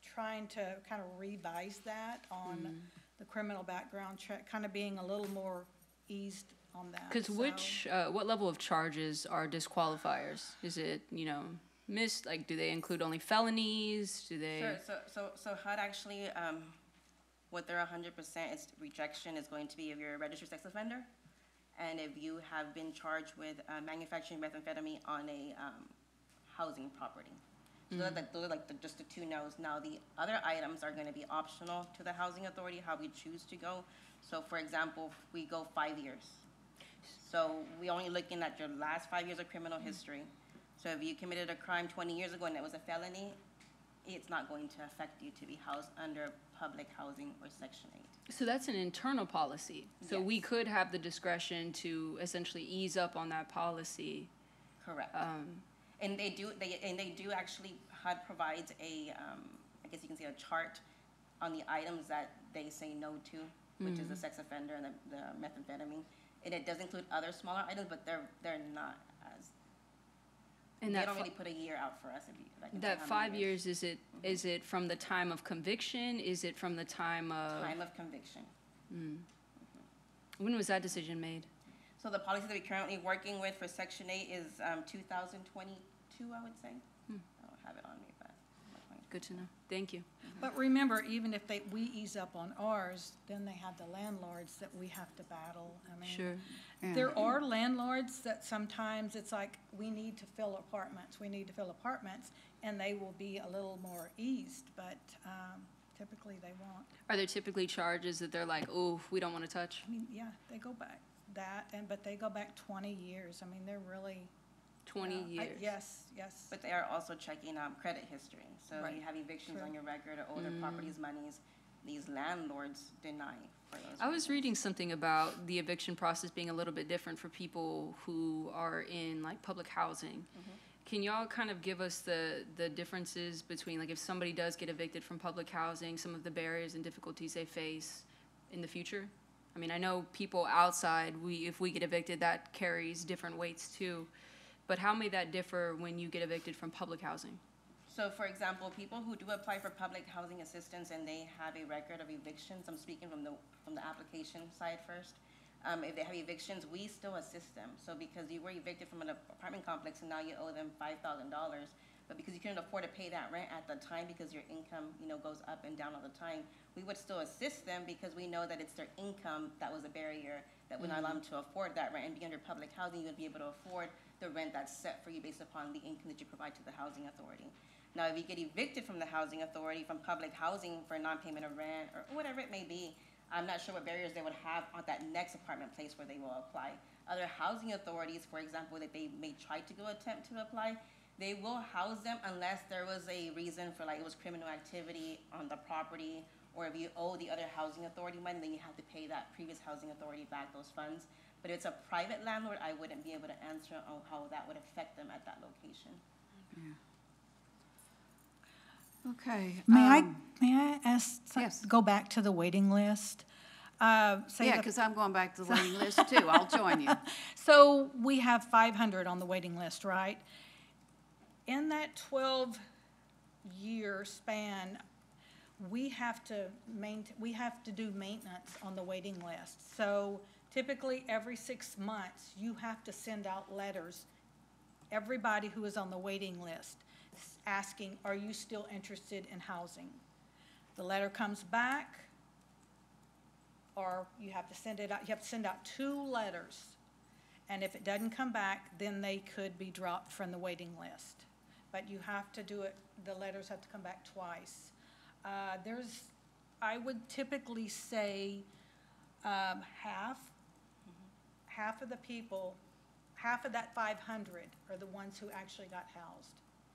trying to kind of revise that on the criminal background check, kind of being a little more eased on that. Because so- what level of charges are disqualifiers? Is it, missed, like, do they include only felonies? Do they? Sure, so HUD actually, what their 100% is rejection is going to be if you're a registered sex offender, and if you have been charged with manufacturing methamphetamine on a housing property. So those are just the two no's. Now, the other items are gonna be optional to the housing authority, how we choose to go. So for example, we go 5 years. So we only looking at your last 5 years of criminal history. So if you committed a crime 20 years ago and it was a felony, it's not going to affect you to be housed under public housing or Section 8. So that's an internal policy. So we Yes. could have the discretion to essentially ease up on that policy. Correct. And they do actually, HUD provides a, I guess you can say a chart on the items that they say no to, which is the sex offender and the methamphetamine. And it does include other smaller items, but they're not as, And they that don't fi- really put a year out for us if you, like. that 5 years, is it from the time of conviction? Is it from the time of? Time of conviction. When was that decision made? So the policy that we're currently working with for Section 8 is 2022, I would say. I don't have it on me, but. Good to know. Thank you. But remember, even if we ease up on ours, then they have the landlords that we have to battle. I mean, Sure. there are landlords that sometimes it's like, we need to fill apartments, and they will be a little more eased, but typically they won't. Are there typically charges that they're like, oh, we don't want to touch? I mean, yeah, they go back but they go back 20 years. I mean, they're really. 20 years? Yes, yes. But they are also checking credit history. So if you Right. have evictions True. on your record or owe their properties monies, these landlords deny for those. I was reasons. reading something about the eviction process being a little bit different for people who are in like public housing. Can y'all kind of give us the differences between, like, if somebody does get evicted from public housing, some of the barriers and difficulties they face in the future? I mean, I know people outside, if we get evicted, that carries different weights too. But how may that differ when you get evicted from public housing? So for example, people who do apply for public housing assistance and they have a record of evictions, I'm speaking from the application side first. If they have evictions, we still assist them. So because you were evicted from an apartment complex and now you owe them $5,000, but because you couldn't afford to pay that rent at the time because your income, goes up and down all the time, we would still assist them because we know that it's their income that was a barrier that would not allow them to afford that rent. And be under public housing, you would be able to afford the rent that's set for you based upon the income that you provide to the housing authority. Now, if you get evicted from the housing authority, from public housing for non-payment of rent or whatever it may be, I'm not sure what barriers they would have on that next apartment place where they will apply. Other housing authorities, for example, that they may try to go attempt to apply, they will house them unless there was a reason for, like, it was criminal activity on the property, or if you owe the other housing authority money, then you have to pay that previous housing authority back those funds. But if it's a private landlord, I wouldn't be able to answer on how that would affect them at that location. Okay. May I ask, yes. go back to the waiting list? Say Yeah, the- because I'm going back to the waiting list too. I'll join you. So we have 500 on the waiting list, right? In that 12-year span, we have to do maintenance on the waiting list. So typically, every 6 months, you have to send out letters, everybody who is on the waiting list, asking, are you still interested in housing? The letter comes back, or you have to send it out, you have to send out 2 letters. And if it doesn't come back, then they could be dropped from the waiting list. But you have to do it, the letters have to come back twice. I would typically say half of the people, half of that 500 are the ones who actually got housed.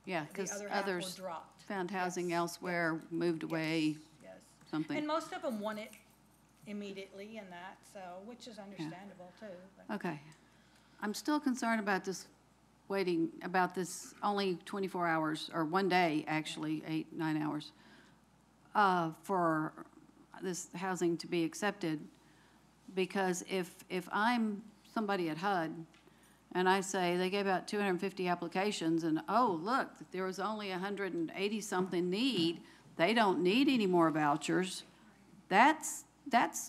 Yeah, The because other half were others dropped. found housing Yes, elsewhere, moved away, Yes. something. And most of them want it immediately and that, so, which is understandable too. but- Okay. I'm still concerned about this about this only 24 hours, or one day, actually, 8, 9 hours, for this housing to be accepted. Because if I'm somebody at HUD, and I say they gave out 250 applications, and oh, look, there was only 180-something need, they don't need any more vouchers, that's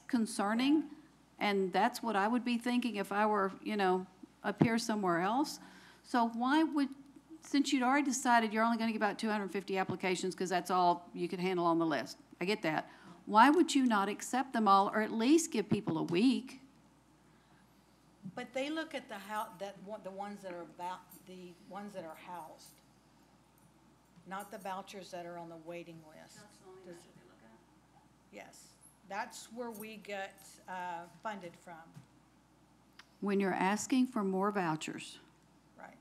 concerning, and that's what I would be thinking if I were, up here somewhere else. So why would, since you'd already decided you're only gonna give out 250 applications because that's all you could handle on the list, I get that. Why would you not accept them all, or at least give people a week? But they look at the ones that are housed, not the vouchers that are on the waiting list. That's the only measure they look at? Yes, that's where we get funded from, When you're asking for more vouchers, right?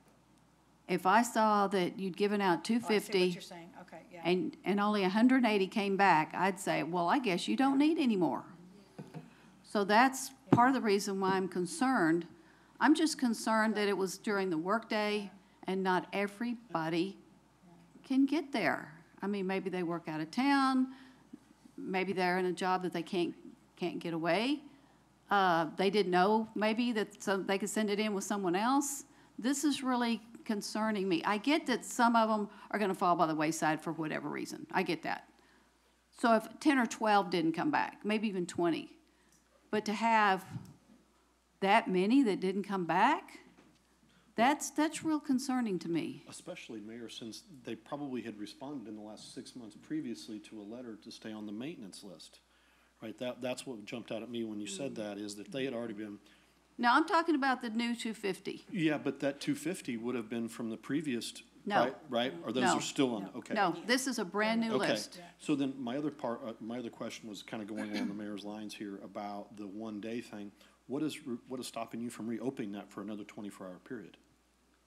if I saw that you'd given out Oh, I see 250. what you're saying, okay, yeah. And only 180 came back, I'd say, well, I guess you don't need any more. So that's part of the reason why I'm concerned. I'm just concerned that it was during the workday and not everybody can get there. I mean, maybe they work out of town, maybe they're in a job that they can't get away. They didn't know maybe that they could send it in with someone else. This is really concerning me. I get that some of them are gonna fall by the wayside for whatever reason. I get that. So if 10 or 12 didn't come back, maybe even 20, but to have that many that didn't come back, that's real concerning to me. Especially, Mayor, since they probably had responded in the last 6 months previously to a letter to stay on the maintenance list, right? That's what jumped out at me when you said that, is that they had already been. Now, I'm talking about the new 250. Yeah, but that 250 would have been from the previous, No. right? Or those No. are still on, okay. No, this is a brand-new Okay, list. so then my other question was kind of going along the mayor's lines here about the one-day thing. What is stopping you from reopening that for another 24-hour period?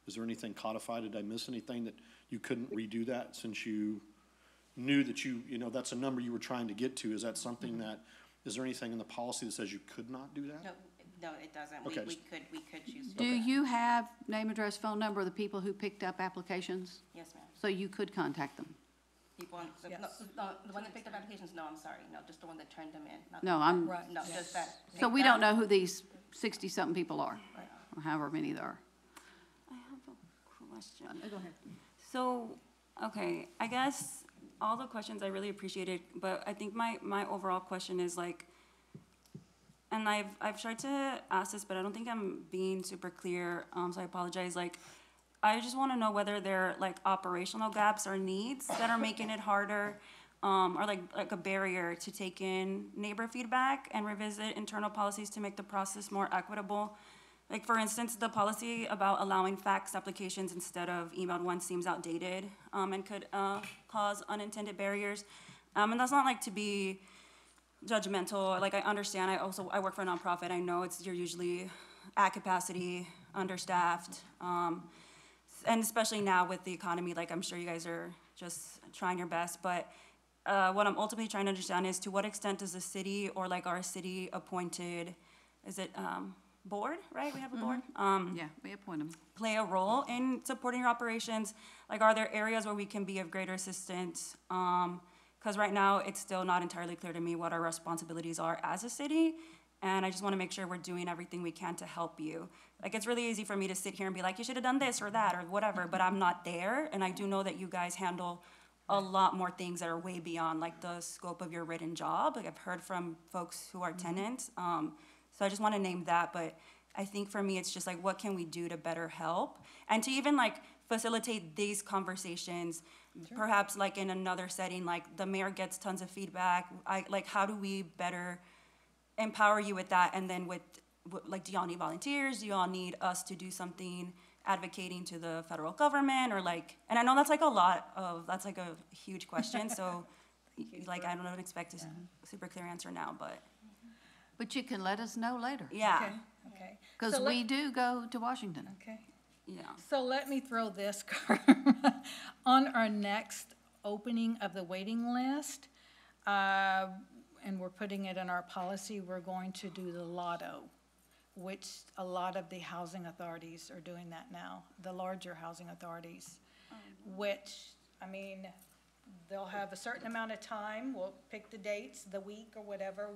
Is there anything codified? Did I miss anything that you couldn't redo that since you knew that that's a number you were trying to get to? Is that something is there anything in the policy that says you could not do that? No, it doesn't. Okay. We could choose to. Do you have name, address, phone number of the people who picked up applications? Yes, ma'am. So you could contact them? People Yes. no, the one that picked up applications, no, I'm sorry, no, just the one that turned them in. not No, the- I'm, Right. No, just that. so we picked don't up. know who these 60-something people are, or however many there are. I have a question. Go ahead. So, okay, I guess all the questions I really appreciated, but I think my overall question is like, and I've tried to ask this, but I don't think I'm being super clear, so I apologize. Like, I just want to know whether there are like operational gaps or needs that are making it harder, or like a barrier to take in neighbor feedback and revisit internal policies to make the process more equitable. Like, for instance, the policy about allowing fax applications instead of emailed ones seems outdated, and could cause unintended barriers. And that's not like to be judgmental. Like, I understand. I work for a nonprofit. I know you're usually at capacity, understaffed, and especially now with the economy. Like, I'm sure you guys are just trying your best. But what I'm ultimately trying to understand is, to what extent does the city or like our city appointed, is it board, right? We have a board. Yeah, we appoint them. Play a role in supporting your operations? Like, are there areas where we can be of greater assistance? Because right now, it's still not entirely clear to me what our responsibilities are as a city, and I just want to make sure we're doing everything we can to help you. Like, it's really easy for me to sit here and be like, you should have done this or that or whatever, but I'm not there, and I do know that you guys handle a lot more things that are way beyond, like, the scope of your written job. Like, I've heard from folks who are tenants, so I just want to name that, but I think for me, it's just like, what can we do to better help? And to even like facilitate these conversations, perhaps like in another setting, like the mayor gets tons of feedback. Like, how do we better empower you with that? And then like, do y'all need volunteers? Do y'all need us to do something advocating to the federal government, or like, and I know that's like that's like a huge question. So like, I don't expect a super clear answer now, But you can let us know later. yeah. Okay. Because So we do go to Washington. Okay. Yeah. So let me throw this card. On our next opening of the waiting list, and we're putting it in our policy, we're going to do the lotto, which a lot of the housing authorities are doing that now, the larger housing authorities, which, I mean, They'll have a certain amount of time, we'll pick the dates, the week or whatever.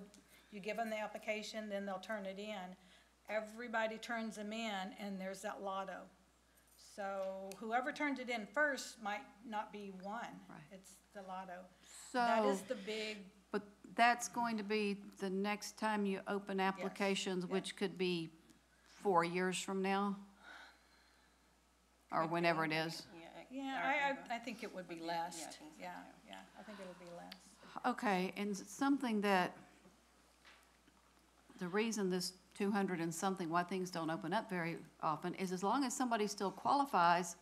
You give them the application, then they'll turn it in. Everybody turns them in, and there's that lotto. So whoever turned it in first might not be one. Right. It's the lotto. That So, is the big, but that's going to be the next time you open applications, yeah. which could be 4 years from now? Or whenever it is? yeah, I think it would be less. Yeah, I think so, Yeah, yeah, I think it'll be less. Okay, and something that, the reason this 200 and something, why things don't open up very often, is as long as somebody still qualifies,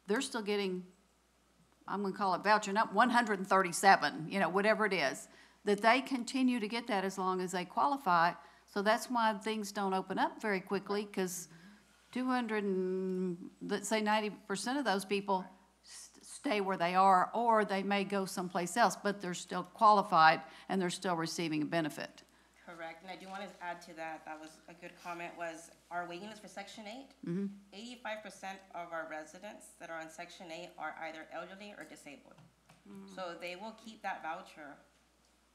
they're still getting, I'm gonna call it voucher, not 137, you know, whatever it is, that they continue to get that as long as they qualify. So that's why things don't open up very quickly, because 200 and, let's say 90% of those people stay where they are, or they may go someplace else, but they're still qualified and they're still receiving a benefit. Correct, and I do want to add to that, that was a good comment, was our waiting list for Section 8. 85% of our residents that are on Section 8 are either elderly or disabled. So they will keep that voucher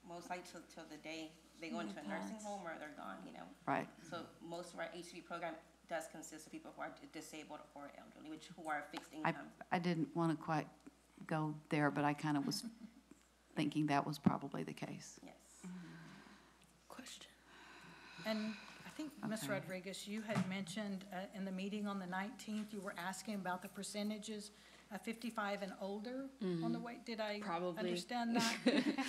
most likely till the day they go into a nursing home or they're gone, you know? Right. So most of our HCB program does consist of people who are disabled or elderly, who are fixed income. I didn't want to quite go there, but I kind of was thinking that was probably the case. Yes. Question. And I think, Ms. Okay. Rodriguez, you had mentioned in the meeting on the 19th, you were asking about the percentages of 55 and older on the way. Did I Probably. understand that?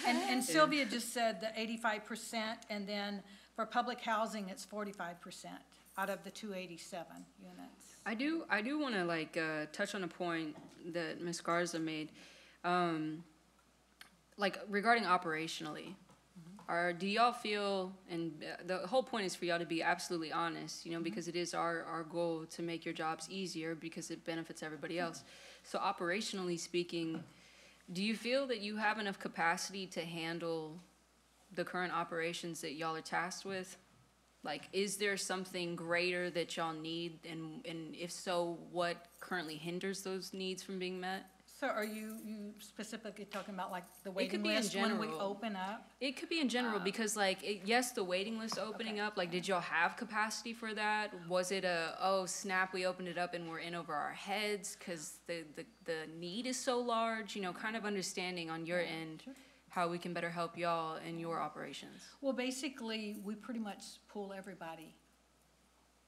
And Sylvia just said the 85%, and then for public housing, it's 45% out of the 287 units. I do want to touch on a point that Ms. Garza made, regarding operationally. Do y'all feel, and the whole point is for y'all to be absolutely honest, you know, because it is our goal to make your jobs easier because it benefits everybody else. So operationally speaking, do you feel that you have enough capacity to handle the current operations that y'all are tasked with? Like, is there something greater that y'all need, and if so, what currently hinders those needs from being met? So are you specifically talking about like the could waiting be in list when we general. open up? It could be in general, because yes, the waiting list opening up, did y'all have capacity for that? Was it oh snap, we opened it up and we're in over our heads because the need is so large, you know, kind of understanding on your end how we can better help y'all in your operations. Well, basically, we pretty much pool everybody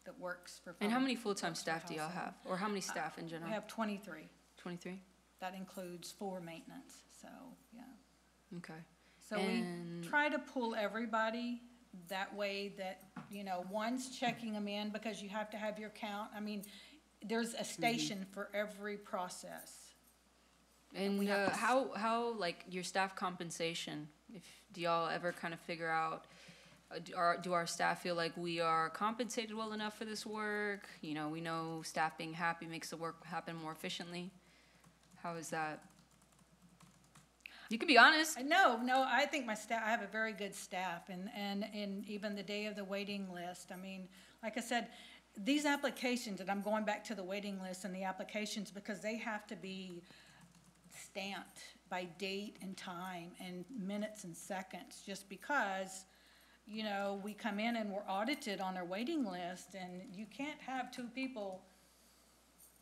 that works for. And how many public- full-time works for staff do y'all housing. have? Or how many staff in We general? have 23. 23? That includes 4 maintenance, so, yeah. Okay. So And- we try to pull everybody that way that, you know, one's checking them in because you have to have your count. I mean, there's a station for every process. And we have to how your staff compensation, do y'all ever kind of figure out, do our staff feel like we are compensated well enough for this work? You know, we know staff being happy makes the work happen more efficiently. How is that? You can be honest. No, I think my staff, I have a very good staff, and even the day of the waiting list, I mean, like I said, these applications, and I'm going back to the waiting list and the applications, because they have to be stamped by date and time and minutes and seconds, just because, you know, we come in and we're audited on our waiting list, and you can't have 2 people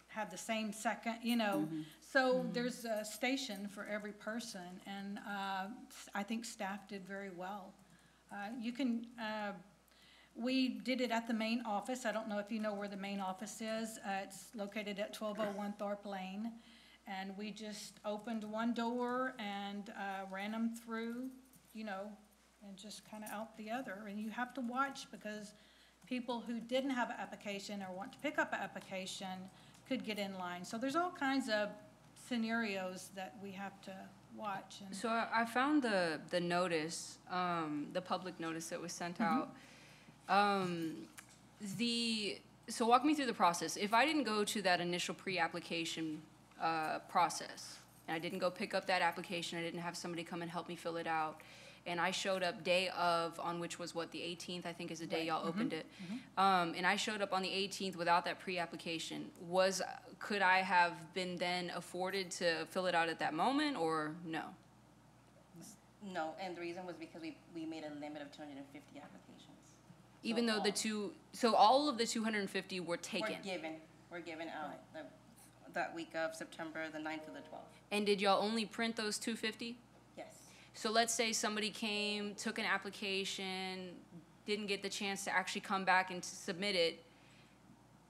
have the same second, you know. So there's a station for every person, and I think staff did very well. We did it at the main office. I don't know if you know where the main office is. It's located at 1201 Thorpe Lane. And we just opened one door and ran them through, you know, and just kind of out the other. And you have to watch, because people who didn't have an application or want to pick up an application could get in line. So there's all kinds of scenarios that we have to watch. And So I found the notice, the public notice that was sent out. So walk me through the process. If I didn't go to that initial pre-application process, and I didn't go pick up that application, I didn't have somebody come and help me fill it out, and I showed up day of, on which was what, the 18th, I think is the day y'all opened it. And I showed up on the 18th without that pre-application. Could I have been then afforded to fill it out at that moment, or no? No, and the reason was because we made a limit of 250 applications. Even So though so all of the 250 were taken? We're given out that week of September the 9th to the 12th. And did y'all only print those 250? Yes. So let's say somebody came, took an application, didn't get the chance to actually come back and to submit it.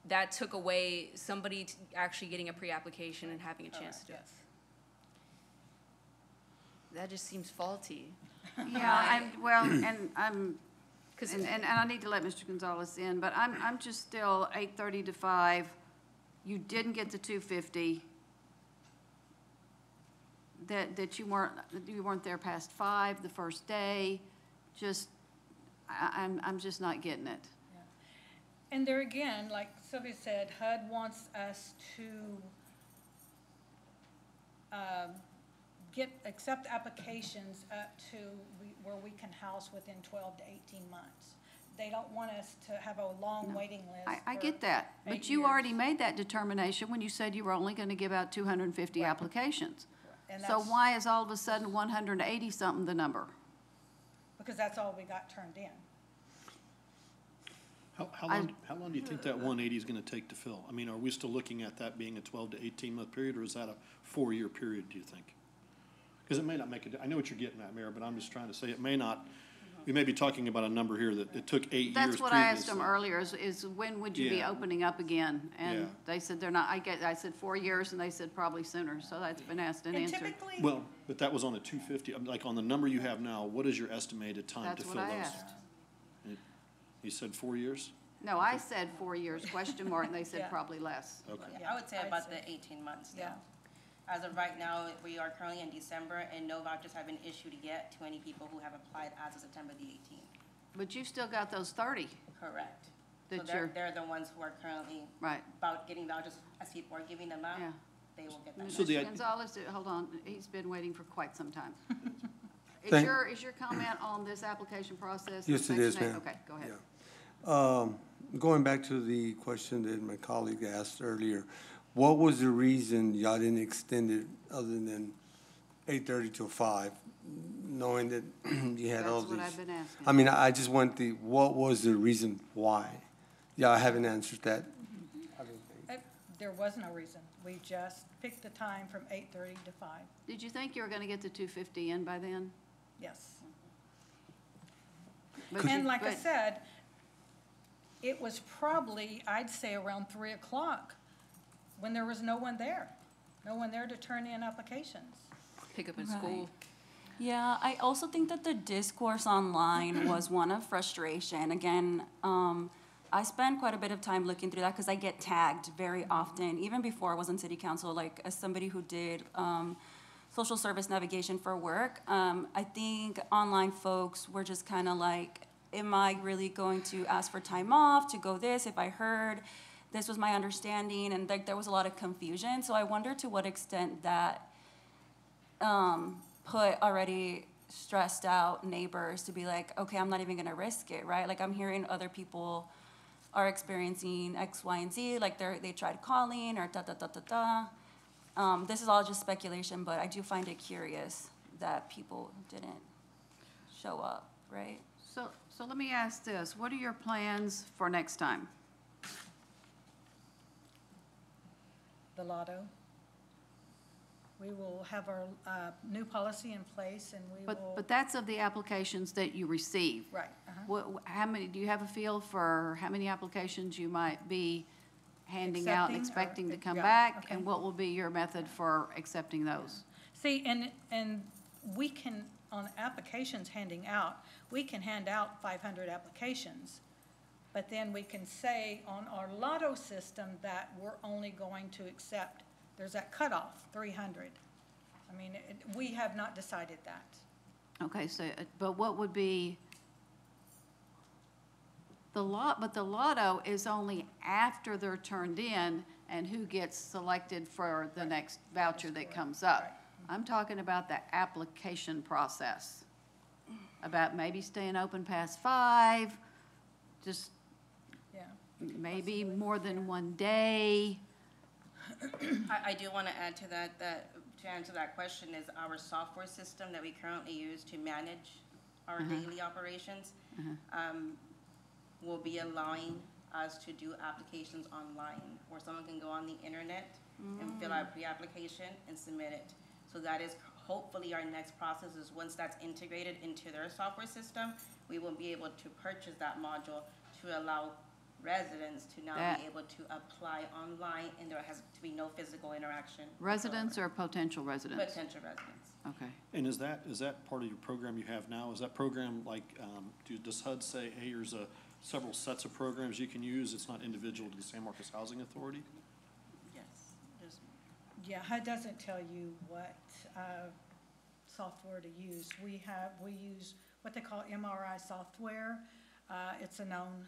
That took away somebody actually getting a pre-application and having a chance to do it. Yes. That just seems faulty. Yeah, and I need to let Mr. Gonzalez in, but I'm just still 8:30 to 5. You didn't get the 250. That you weren't there past 5 the first day. Just, I'm just not getting it. And there again, like Sylvia said, HUD wants us to accept applications up to where we can house within 12 to 18 months. They don't want us to have a long waiting list. I get that, but 8 you years. already made that determination when you said you were only going to give out 250 applications. And So that's- why is all of a sudden 180-something the number? Because that's all we got turned in. How long do you think that 180 is gonna take to fill? I mean, are we still looking at that being a 12 to 18-month period, or is that a 4-year period, do you think? Because it may not make I know what you're getting at, Mayor, but I'm just trying to say it may not, we may be talking about a number here that it took 8 years That's what I asked them previously. earlier, is when would you be Yeah. opening up again? Yeah. And they said they're not, I said 4 years, and they said probably sooner, so that's been asked and And answered. typically, Well, but that was on a 250, like on the number you have now, what is your estimated time to That's fill what those? I asked. You said 4 years? No, I said 4 years, question mark, and they said Yeah. probably less. Okay. Yeah, I would say I'd about say- the 18 months Yeah. now. As of right now, we are currently in December, and no vouchers have been issued yet to any people who have applied as of September the 18th. But you still got those 30, Correct. So That they're, you're- they're the ones who are currently right? about getting vouchers, as people are giving them out, Yeah. they will get them. So the Mr. i- Gonzalez, hold on, he's been waiting for quite some time. Is Thank- your comment on this application process? Yes, it is, Section eight? ma'am. Okay, go ahead. Yeah. Going back to the question that my colleague asked earlier, what was the reason y'all didn't extend it other than 8:30 till 5, knowing that you had all That's these? what I've been asking. I mean, I just want what was the reason why? Y'all haven't answered that. there was no reason. We just picked the time from 8:30 to 5. Did you think you were gonna get the 250 in by then? Yes. But And you- like I but- said, it was probably, I'd say around 3 o'clock, when there was no one there. No one there to turn in applications. Pick up in Right. school. Yeah, I also think that the discourse online was one of frustration. Again, I spend quite a bit of time looking through that because I get tagged very often, even before I was in city council, like as somebody who did social service navigation for work. I think online folks were just kind of like, am I really going to ask for time off to go this if I heard this was my understanding? And there was a lot of confusion. So I wonder to what extent that put already stressed out neighbors to be like, okay, I'm not even gonna risk it, right? Like I'm hearing other people are experiencing X, Y, and Z, like they tried calling or da. This is all just speculation, but I do find it curious that people didn't show up, right? So let me ask this, what are your plans for next time? The lotto. We will have our new policy in place, and we will. But that's of the applications that you receive. Right. How many, do you have a feel for how many applications you might be handing out and Accepting or- expecting to come yeah, back? okay. And what will be your method for accepting those? See, and we can, on applications handing out, we can hand out 500 applications, but then we can say on our lotto system that we're only going to accept, there's that cutoff, 300. I mean, we have not decided that. Okay, so, but what would be, the lotto is only after they're turned in and who gets selected for the next voucher that comes up. Right. I'm talking about the application process. about maybe staying open past 5, just Yeah. maybe more than one day. I do want to add to that, to answer that question is our software system that we currently use to manage our daily operations will be allowing us to do applications online, where someone can go on the internet and fill out a pre-application and submit it. So that is hopefully our next process is once that's integrated into their software system, we will be able to purchase that module to allow residents to now That- be able to apply online, and there has to be no physical interaction. Residents or potential residents? Potential residents. Okay. And is that part of your program you have now? Is that program like, does HUD say, hey, here's several sets of programs you can use? It's not individual to the San Marcos Housing Authority? Yes. There's- Yeah, HUD doesn't tell you what software to use. We use what they call MRI software. It's a known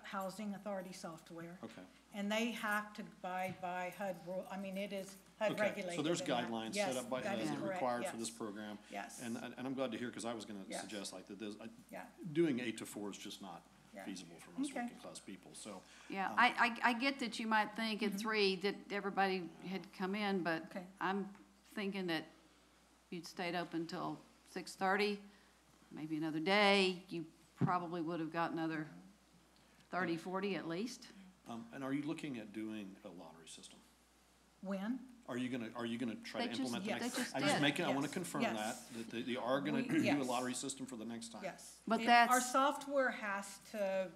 housing authority software. Okay. And they have to abide by HUD rule, I mean, it is HUD Okay, regulated. so there's in that. guidelines Yes, set up by that HUD is that are correct, required for yes. this program. Yes. And I'm glad to hear, because I was gonna Yes. suggest like that Yeah. doing 8 to 4 is just not Yeah. feasible for most Okay. working class people, so. Yeah, I get that you might think at 3 that everybody had come in, but Okay. I'm thinking that you'd stayed open till 6:30, maybe another day, you probably would have got another 30, 40 at least. And are you looking at doing a lottery system? When? Are you gonna try They to just- implement the yes. next? They just I'm just did. making, I wanna Yes. confirm Yes. that they are gonna do a Yes. lottery system for the next time. Yes. But Our that's- software has to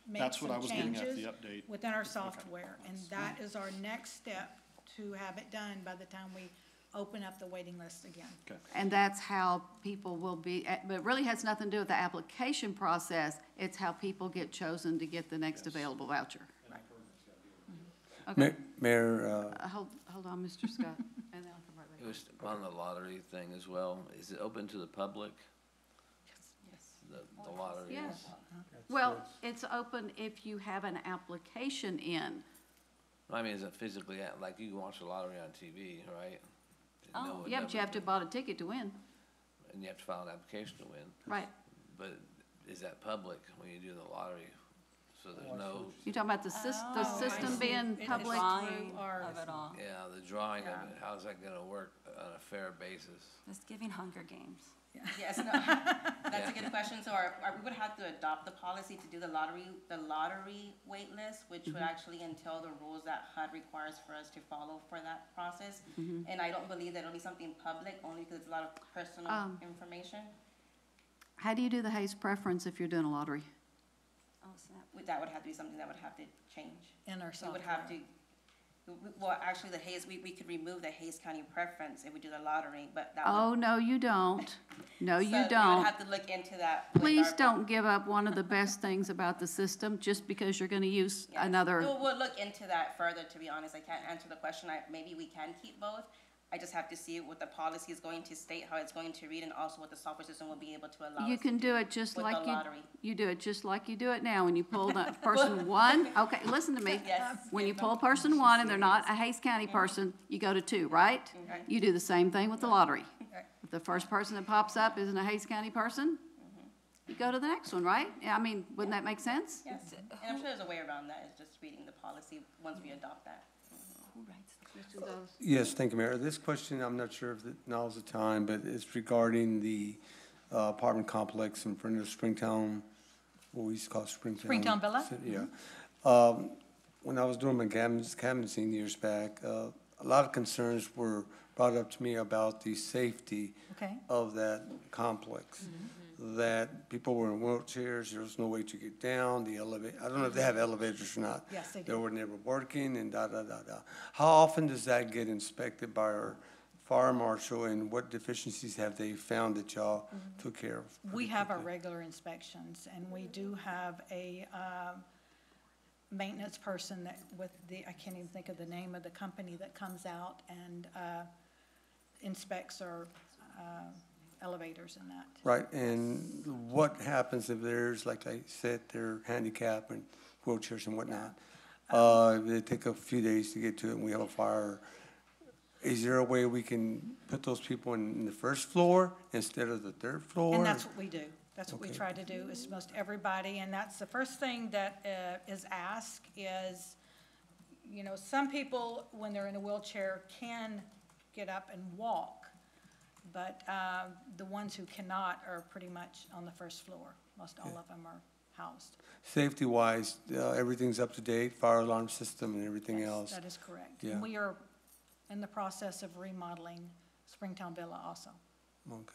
make That's what I some was getting at, changes the update. within our software, and that is our next step to have it done by the time we open up the waiting list again. Okay. And that's how people will be, but it really has nothing to do with the application process. It's how people get chosen to get the next available voucher. Okay, Mayor, hold on, Mr. Scott, and then I'll come right back. It was on the lottery thing as well. Is it open to the public? The lottery? Yes. Well, it's open if you have an application in. I mean, is it physically, like you can watch the lottery on TV, right? And no one Yeah, but you have to have bought a ticket to win, And you have to file an application to win. right? But is that public when you do the lottery? So there's no, You're talking about the the system being It- public? Drawing our- of it all. yeah, the drawing of Yeah. it, how's that gonna work on a fair basis? It's giving Hunger Games. Yes, no, that's a good question. So we would have to adopt the policy to do the lottery wait list, which would actually entail the rules that HUD requires for us to follow for that process. And I don't believe that it'll be something public, only because it's a lot of personal information. How do you do the Hayes preference if you're doing a lottery? Oh, snap. That would have to be something that would have to change. In our We software. would have to, well, actually, the Hayes, we could remove the Hayes County preference if we do the lottery, but that would. Oh, no, you don't. No, So you we would don't. have to look into that. with Please our- don't give up one of the best things about the system just because you're gonna use Yes. another. We'll look into that further, to be honest. I can't answer the question. Maybe we can keep both. I just have to see what the policy is going to state, how it's going to read, and also what the software system will be able to allow us You to can do it just with like the lottery. you do it just like you do it now. When you pull the person one, okay, listen to me. Yes. When you pull person one and they're not a Hayes County person, you go to 2, right? You do the same thing with the lottery. If the first person that pops up isn't a Hayes County person, you go to the next one, right? Yeah, I mean, wouldn't that make sense? Yes, and I'm sure there's a way around that. It's just reading the policy once we adopt that. Who writes the yes, thank you, Mayor. This question, I'm not sure if now's the time, but it's regarding the apartment complex in front of Springtown, what we used to call Springtown. Springtown Villa? Yeah. When I was doing my canvassing years back, a lot of concerns were brought up to me about the safety Okay. of that complex. That people were in wheelchairs, there was no way to get down, the elevator, I don't know if they have elevators or not. Yes, they They do. were never working and da-da-da-da. How often does that get inspected by our fire marshal, and what deficiencies have they found that y'all took care of? We have our pretty regular inspections, and we do have a maintenance person that with I can't even think of the name of the company that comes out and inspects our elevators and that. quickly? Right, and what happens if there's, like I said, they're handicapped and wheelchairs and whatnot? They take a few days to get to it, and we have a fire, Is there a way we can put those people in the first floor instead of the third floor? And that's what we do. That's what we Okay. try to do, is most everybody, and that's the first thing that is asked is, you know, some people, when they're in a wheelchair, can get up and walk, but the ones who cannot are pretty much on the first floor. Most all of them are housed. Safety-wise, everything's up to date, fire alarm system and everything Yes, else? that is correct. Yeah. And we are in the process of remodeling Springtown Villa also. Okay.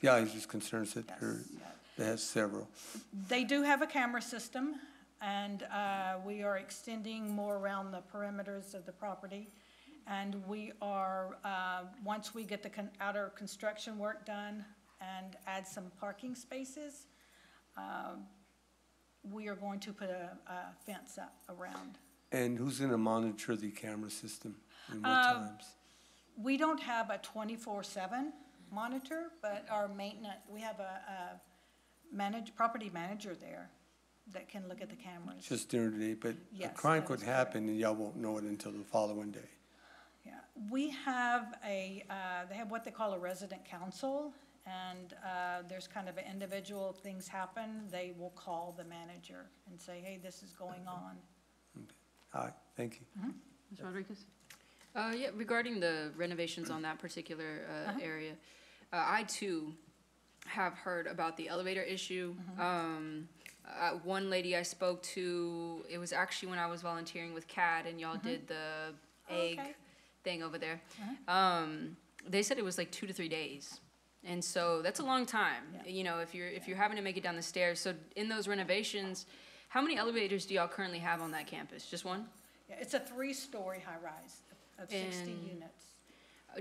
Yeah, I was just concerned that Yes, there, yeah. they have several. They do have a camera system, and we are extending more around the perimeters of the property. And we are, once we get the outer construction work done and add some parking spaces, we are going to put a fence up around. And who's gonna monitor the camera system and what times? We don't have a 24/7 monitor, but our maintenance, we have a property manager there that can look at the cameras. Just during the day, but a Yes, crime that could is correct. happen and y'all won't know it until the following day. Yeah, we have they have what they call a resident council, and there's kind of an individual, things happen, they will call the manager and say, hey, this is going on. All right, thank you. Ms. Rodriguez? Yeah, regarding the renovations on that particular area, I too have heard about the elevator issue. One lady I spoke to, it was actually when I was volunteering with CAD and y'all did the egg Okay. thing over there. They said it was like 2 to 3 days. And so that's a long time, Yeah. you know, if you're having to make it down the stairs. So in those renovations, how many elevators do y'all currently have on that campus? Just one? Yeah, it's a 3-story high-rise of 60 And- units.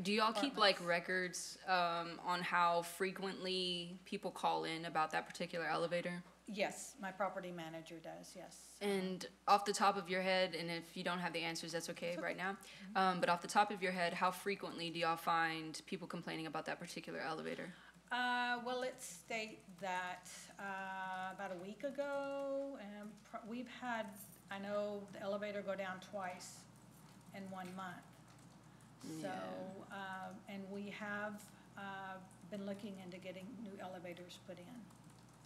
Do y'all keep like records on how frequently people call in about that particular elevator? Yes, my property manager does, yes. And off the top of your head, and if you don't have the answers, that's okay right now. But off the top of your head, how frequently do y'all find people complaining about that particular elevator? Well, let's state that about a week ago, and we've had, I know, the elevator go down twice in 1 month. So, and we have been looking into getting new elevators put in.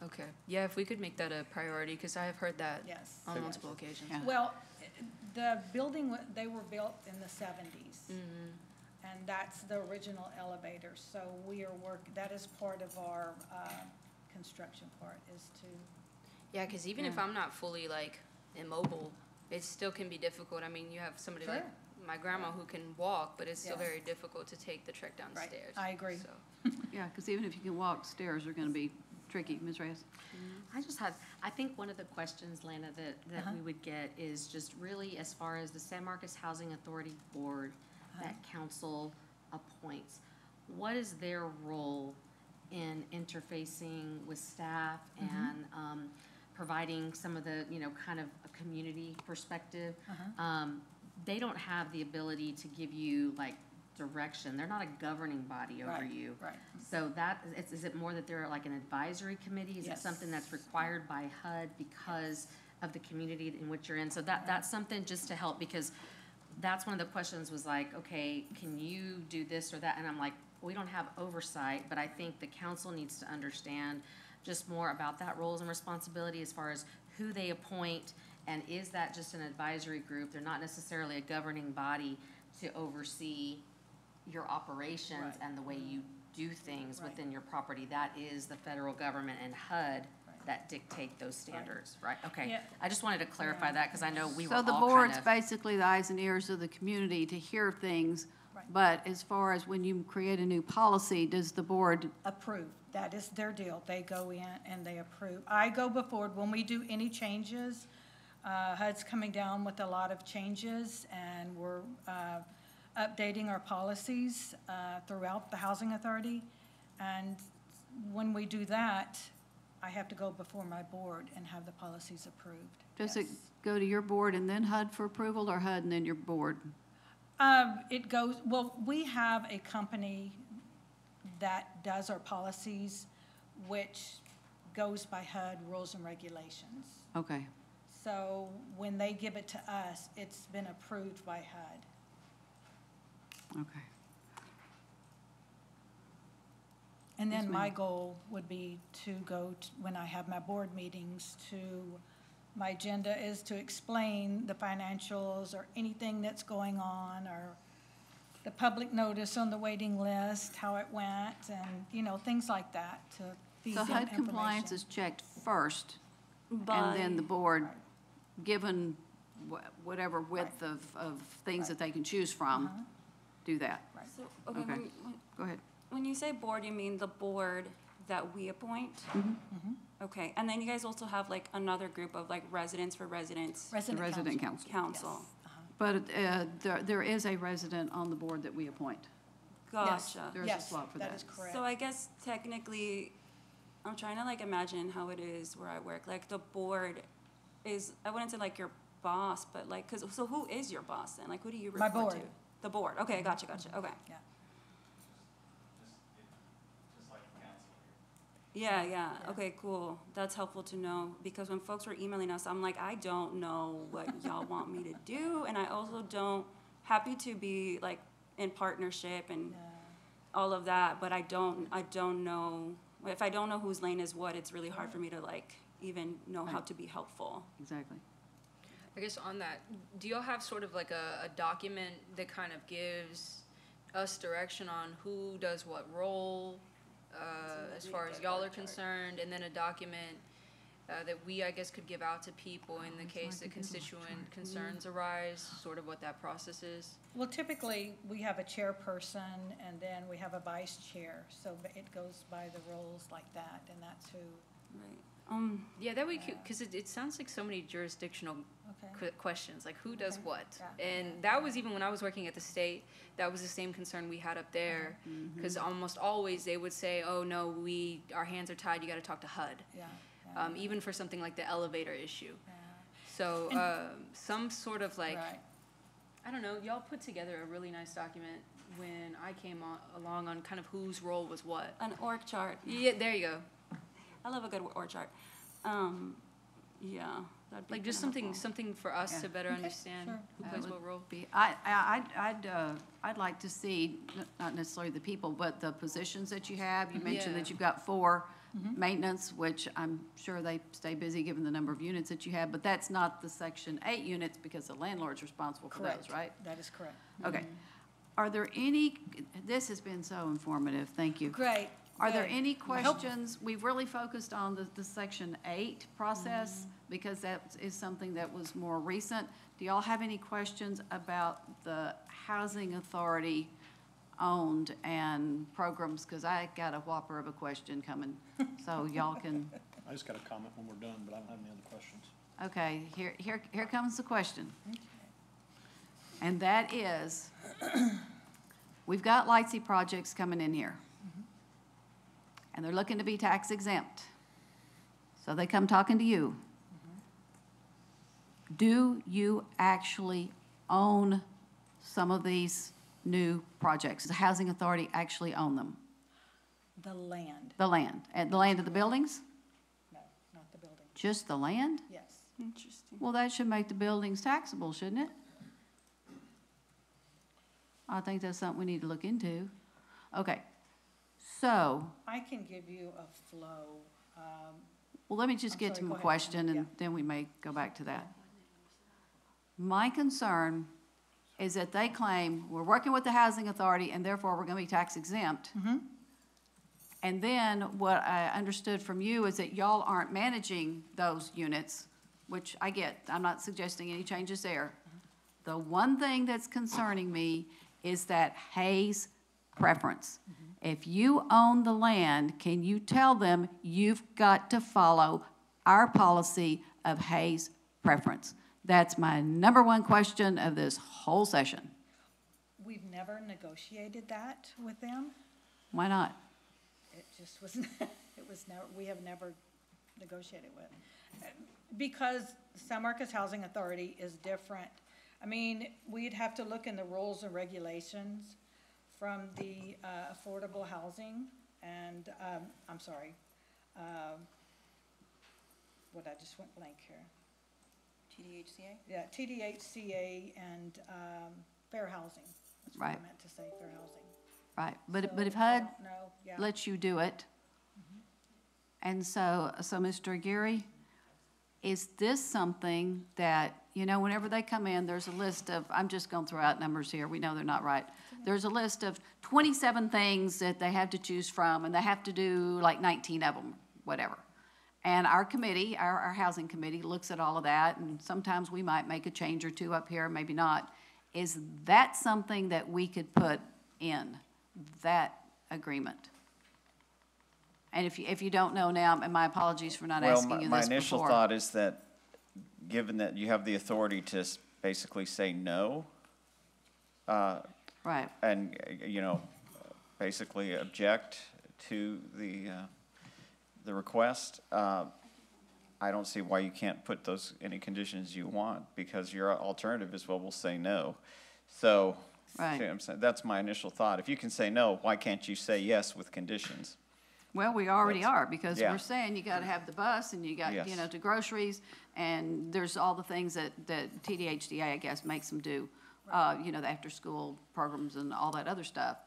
Okay. Yeah, if we could make that a priority, because I have heard that Yes. on multiple occasions. Yeah. Well, the building, they were built in the 70s. And that's the original elevator, so we are that is part of our construction part, is to, Yeah, because even if I'm not fully like immobile, it still can be difficult. I mean, you have somebody like Sure. my grandma who can walk, but it's still Yeah. very difficult to take the trek down the Right. stairs. I agree. So. Yeah, because even if you can walk, stairs are going to be tricky. Ms. Reyes? I think one of the questions, Lana, that we would get is just really as far as the San Marcos Housing Authority Board that council appoints, what is their role in interfacing with staff and providing some of the, you know, kind of a community perspective? They don't have the ability to give you like direction. They're not a governing body over Right, you. right. So is it more that they're like an advisory committee? Is it Yes. something that's required by HUD because of the community in which you're in? So that's something just to help, because that's one of the questions was like, okay, can you do this or that? And I'm like, we don't have oversight, but I think the council needs to understand just more about that roles and responsibility as far as who they appoint, and is that just an advisory group? They're not necessarily a governing body to oversee your operations Right. and the way you do things Right. within your property. That is the federal government and HUD that dictate those standards, right? Okay, Yeah. I just wanted to clarify that, because I know we were So all the kind board's of. basically the eyes and ears of the community to hear things. Right. But as far as when you create a new policy, does the board, Approve. That is their deal. They go in and they approve. I go before, when we do any changes, HUD's coming down with a lot of changes, and we're updating our policies throughout the Housing Authority. And when we do that, I have to go before my board and have the policies approved. does it Yes. go to your board and then HUD for approval, or HUD and then your board? It goes, well, we have a company that does our policies, which goes by HUD rules and regulations. Okay. So when they give it to us, it's been approved by HUD. Okay. And Yes, then my ma'am. goal would be to go, when I have my board meetings, my agenda is to explain the financials or anything that's going on, or the public notice on the waiting list, how it went, and, things like that to feed So them HUD compliance information. is checked first, By- and then the board, given whatever width of things that they can choose from, do that. So, okay, Okay. Go ahead. when you say board, you mean the board that we appoint? Okay, and then you guys also have like another group of like residents for residents The resident council. council. But there is a resident on the board that we appoint. Yes. Gotcha. There is a slot for That that. is correct. So I guess technically, I'm trying to like imagine how it is where I work. Like the board is, I wouldn't say like your boss, but like, so who is your boss then? Like who do you My report to? board. The board, okay, gotcha, okay. Yeah. Yeah, okay, cool. That's helpful to know, because when folks were emailing us, I'm like, I don't know what y'all want me to do, and I also happy to be like in partnership and all of that, but I don't know, if I don't know whose lane is what, it's really hard for me to like even know how to be helpful. Exactly. I guess on that, do y'all have sort of like a document that kind of gives us direction on who does what role, as far as y'all are concerned, and then a document that we, I guess, could give out to people in the case that constituent concerns arise, sort of what that process is? Well, typically, we have a chairperson, and then we have a vice chair, so it goes by the roles like that, and that's who, Right. Yeah, that way, because it sounds like so many jurisdictional okay. questions, like who does Okay. what? Yeah. And that was even when I was working at the state, that was the same concern we had up there. Because almost always they would say, oh, no, our hands are tied, you got to talk to HUD. Yeah. Even for something like the elevator issue. Yeah. So some sort of like, Right. I don't know, y'all put together a really nice document when I came along on kind of whose role was what. An org chart. Yeah, there you go. I love a good org chart. Yeah, that'd be Like just kinda helpful. something for us Yeah. to better understand sure. who That plays would what role. I'd like to see, not necessarily the people, but the positions that you have. You mentioned Yeah. that you've got 4 maintenance, which I'm sure they stay busy given the number of units that you have, but that's not the Section 8 units because the landlord's responsible for those, Correct. right? That is correct. Okay. Are there any, this has been so informative, thank you. Great. Are there good. any I hope- questions? We've really focused on the Section 8 process because that is something that was more recent. Do y'all have any questions about the housing authority owned and programs? Because I got a whopper of a question coming, so y'all can, I just got a comment when we're done, but I don't have any other questions. okay, here comes the question. And that is, we've got Lightsey projects coming in here. And they're looking to be tax exempt. So they come talking to you. Do you actually own some of these new projects? Does the housing authority actually own them? The land, The land? And the land of the buildings? no, not the building, Just the land? yes. Interesting. Well, that should make the buildings taxable, shouldn't it? I think that's something we need to look into. Okay, so, I can give you a flow. well, let me just I'm get sorry, to go my ahead. question, Yeah. and then we may go back to that. My concern is that they claim, we're working with the housing authority, and therefore we're gonna be tax exempt. And then what I understood from you is that y'all aren't managing those units, which I get, I'm not suggesting any changes there. The one thing that's concerning me is that Hayes preference. If you own the land, can you tell them you've got to follow our policy of Hayes preference? That's my number one question of this whole session. We've never negotiated that with them. Why not? It just was, it was never, we have never negotiated with. Because San Marcos Housing Authority is different. I mean, we'd have to look in the rules and regulations from the affordable housing and, I'm sorry, I just went blank here. TDHCA? Yeah, TDHCA and fair housing. That's what I Right. meant to say, fair housing. right. But So if I HUD don't know, yeah. lets you do it, and so Mr. Aguirre, is this something that, you know, whenever they come in, there's a list of, I'm just going to throw out numbers here, we know they're not right. There's a list of 27 things that they have to choose from, and they have to do like 19 of them, whatever. And our committee, our housing committee, looks at all of that, and sometimes we might make a change or two up here, maybe not. Is that something that we could put in that agreement? And if you don't know now, and my apologies for not asking you My this initial before. thought is that, given that you have the authority to basically say no, Right, and, basically object to the request, I don't see why you can't put any conditions you want, because your alternative is, well, we'll say no. So, Right. see what I'm saying? That's my initial thought. If you can say no, why can't you say yes with conditions? well, we already That's- are, because yeah. we're saying you gotta have the bus, and you got, Yes. the groceries, and there's all the things that TDHDA, I guess, makes them do. The after-school programs and all that other stuff.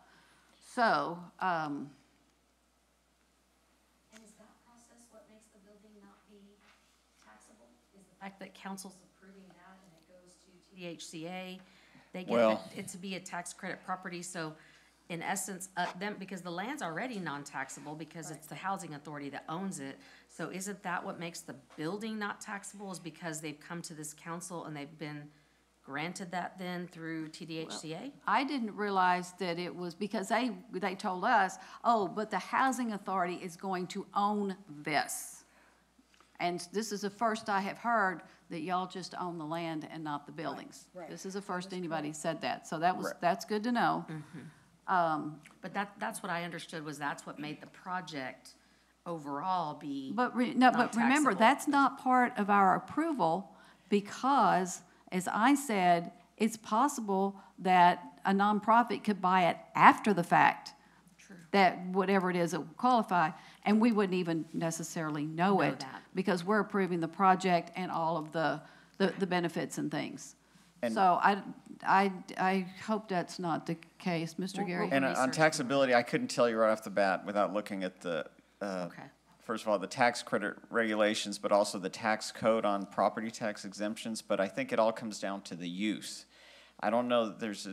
So, And is that process what makes the building not be taxable? Is the fact that council's approving that and it goes to TDHCA, they Well- get it to be a tax credit property, so in essence, because the land's already non-taxable because it's the housing authority that owns it, so isn't that what makes the building not taxable, is because they've come to this council and they've been granted that then through TDHCA? I didn't realize that it was, because they told us, oh, but the housing authority is going to own this. And this is the first I have heard that y'all just own the land and not the buildings. right. This is the first anybody said that, so that was, Right. that's good to know. But that's what I understood, was that's what made the project overall be. But, but remember, non-taxable. that's not part of our approval, because, as I said, it's possible that a nonprofit could buy it after the fact. True. That whatever it is that would qualify, and we wouldn't even necessarily know Know it. that. Because we're approving the project and all of the benefits and things. And- So I hope that's not the case, Mr. Gary. And on taxability, I couldn't tell you right off the bat without looking at the, Okay. first of all, the tax credit regulations, but also the tax code on property tax exemptions, but I think it all comes down to the use. I don't know that there's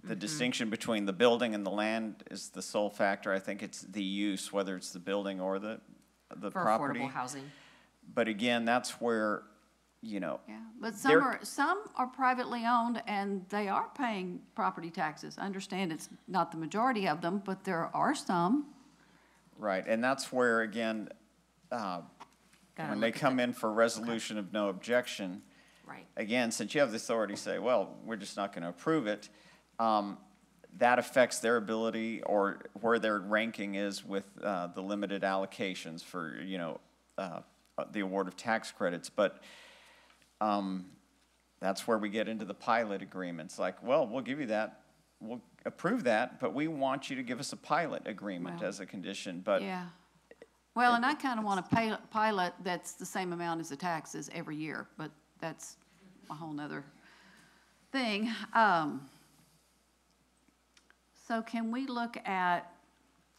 the distinction between the building and the land is the sole factor. I think it's the use, whether it's the building or the For property. affordable housing. But again, that's where, Yeah, but There- some are privately owned, and they are paying property taxes. I understand it's not the majority of them, but there are some. right, and that's where, again, Gotta when they look at come the- in for resolution of no objection, Right. again, since you have the authority to say, well, we're just not going to approve it, that affects their ability or where their ranking is with the limited allocations for, the award of tax credits. But that's where we get into the pilot agreements, like, well, we'll give you that, we'll approve that, but we want you to give us a pilot agreement Well, as a condition, but. Yeah. Well, and I kind of want a pilot that's the same amount as the taxes every year, but that's a whole nother thing. So can we look at,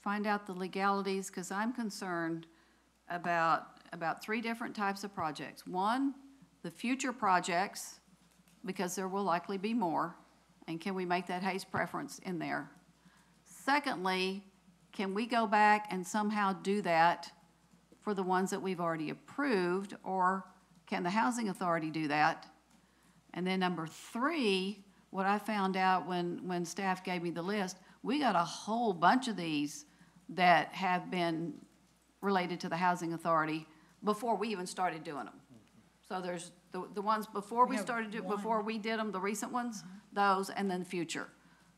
find out the legalities, because I'm concerned about three different types of projects. One, the future projects, because there will likely be more, and can we make that Hayes preference in there? Secondly, can we go back and somehow do that for the ones that we've already approved, or can the housing authority do that? And then number three, what I found out when staff gave me the list, we got a whole bunch of these that have been related to the housing authority before we even started doing them. So there's the ones before we have started, one. before we did them, the recent ones, those, and then the future.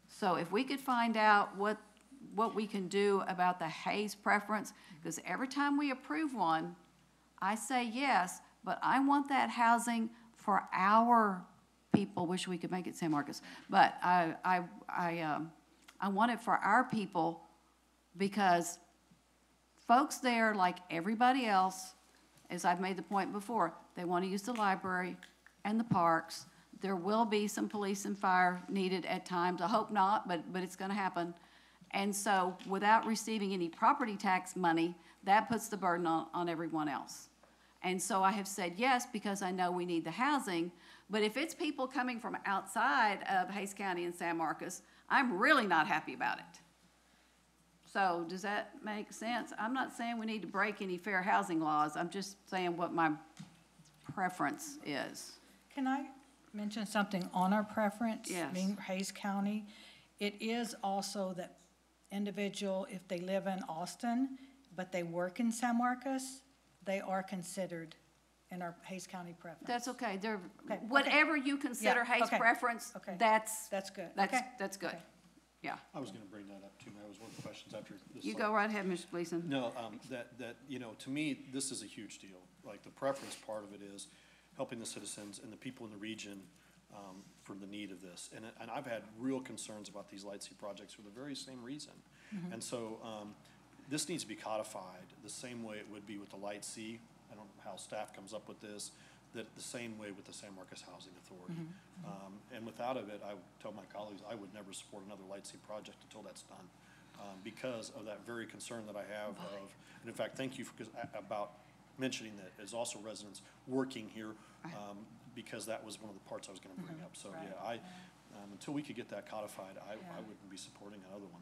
So if we could find out what we can do about the Hayes preference, because every time we approve one, I say yes, but I want that housing for our people. Wish we could make it San Marcos, but I want it for our people, because folks there, like everybody else, as I've made the point before, they want to use the library and the parks. There will be some police and fire needed at times. I hope not, but it's gonna happen. And so without receiving any property tax money, that puts the burden on everyone else. And so I have said yes, because I know we need the housing. But if it's people coming from outside of Hays County and San Marcos, I'm really not happy about it. So does that make sense? I'm not saying we need to break any fair housing laws. I'm just saying what my preference is. Can I mention something on our preference? Yes. Being Hays County, it is also that individual, if they live in Austin, but they work in San Marcos, they are considered in our Hays County preference. That's okay. They're, Okay, whatever you consider Yeah, Hays okay, preference, okay. that's, That's good. that's, Okay. that's good. Okay. Yeah. I was gonna bring that up too, that was one of the questions after this. You go right ahead, Mr. Gleason. No, you know, to me, this is a huge deal. Like, the preference part of it is helping the citizens and the people in the region, for the need of this. And I've had real concerns about these Light C projects for the very same reason. And so, this needs to be codified the same way it would be with the Light C. I don't know how staff comes up with this, that the same way with the San Marcos Housing Authority. And without of it, I would tell my colleagues, I would never support another Light C project until that's done. Because of that very concern that I have of, and in fact, thank you about mentioning that as also residents working here, because that was one of the parts I was gonna bring up. So, yeah, until we could get that codified, I wouldn't be supporting another one.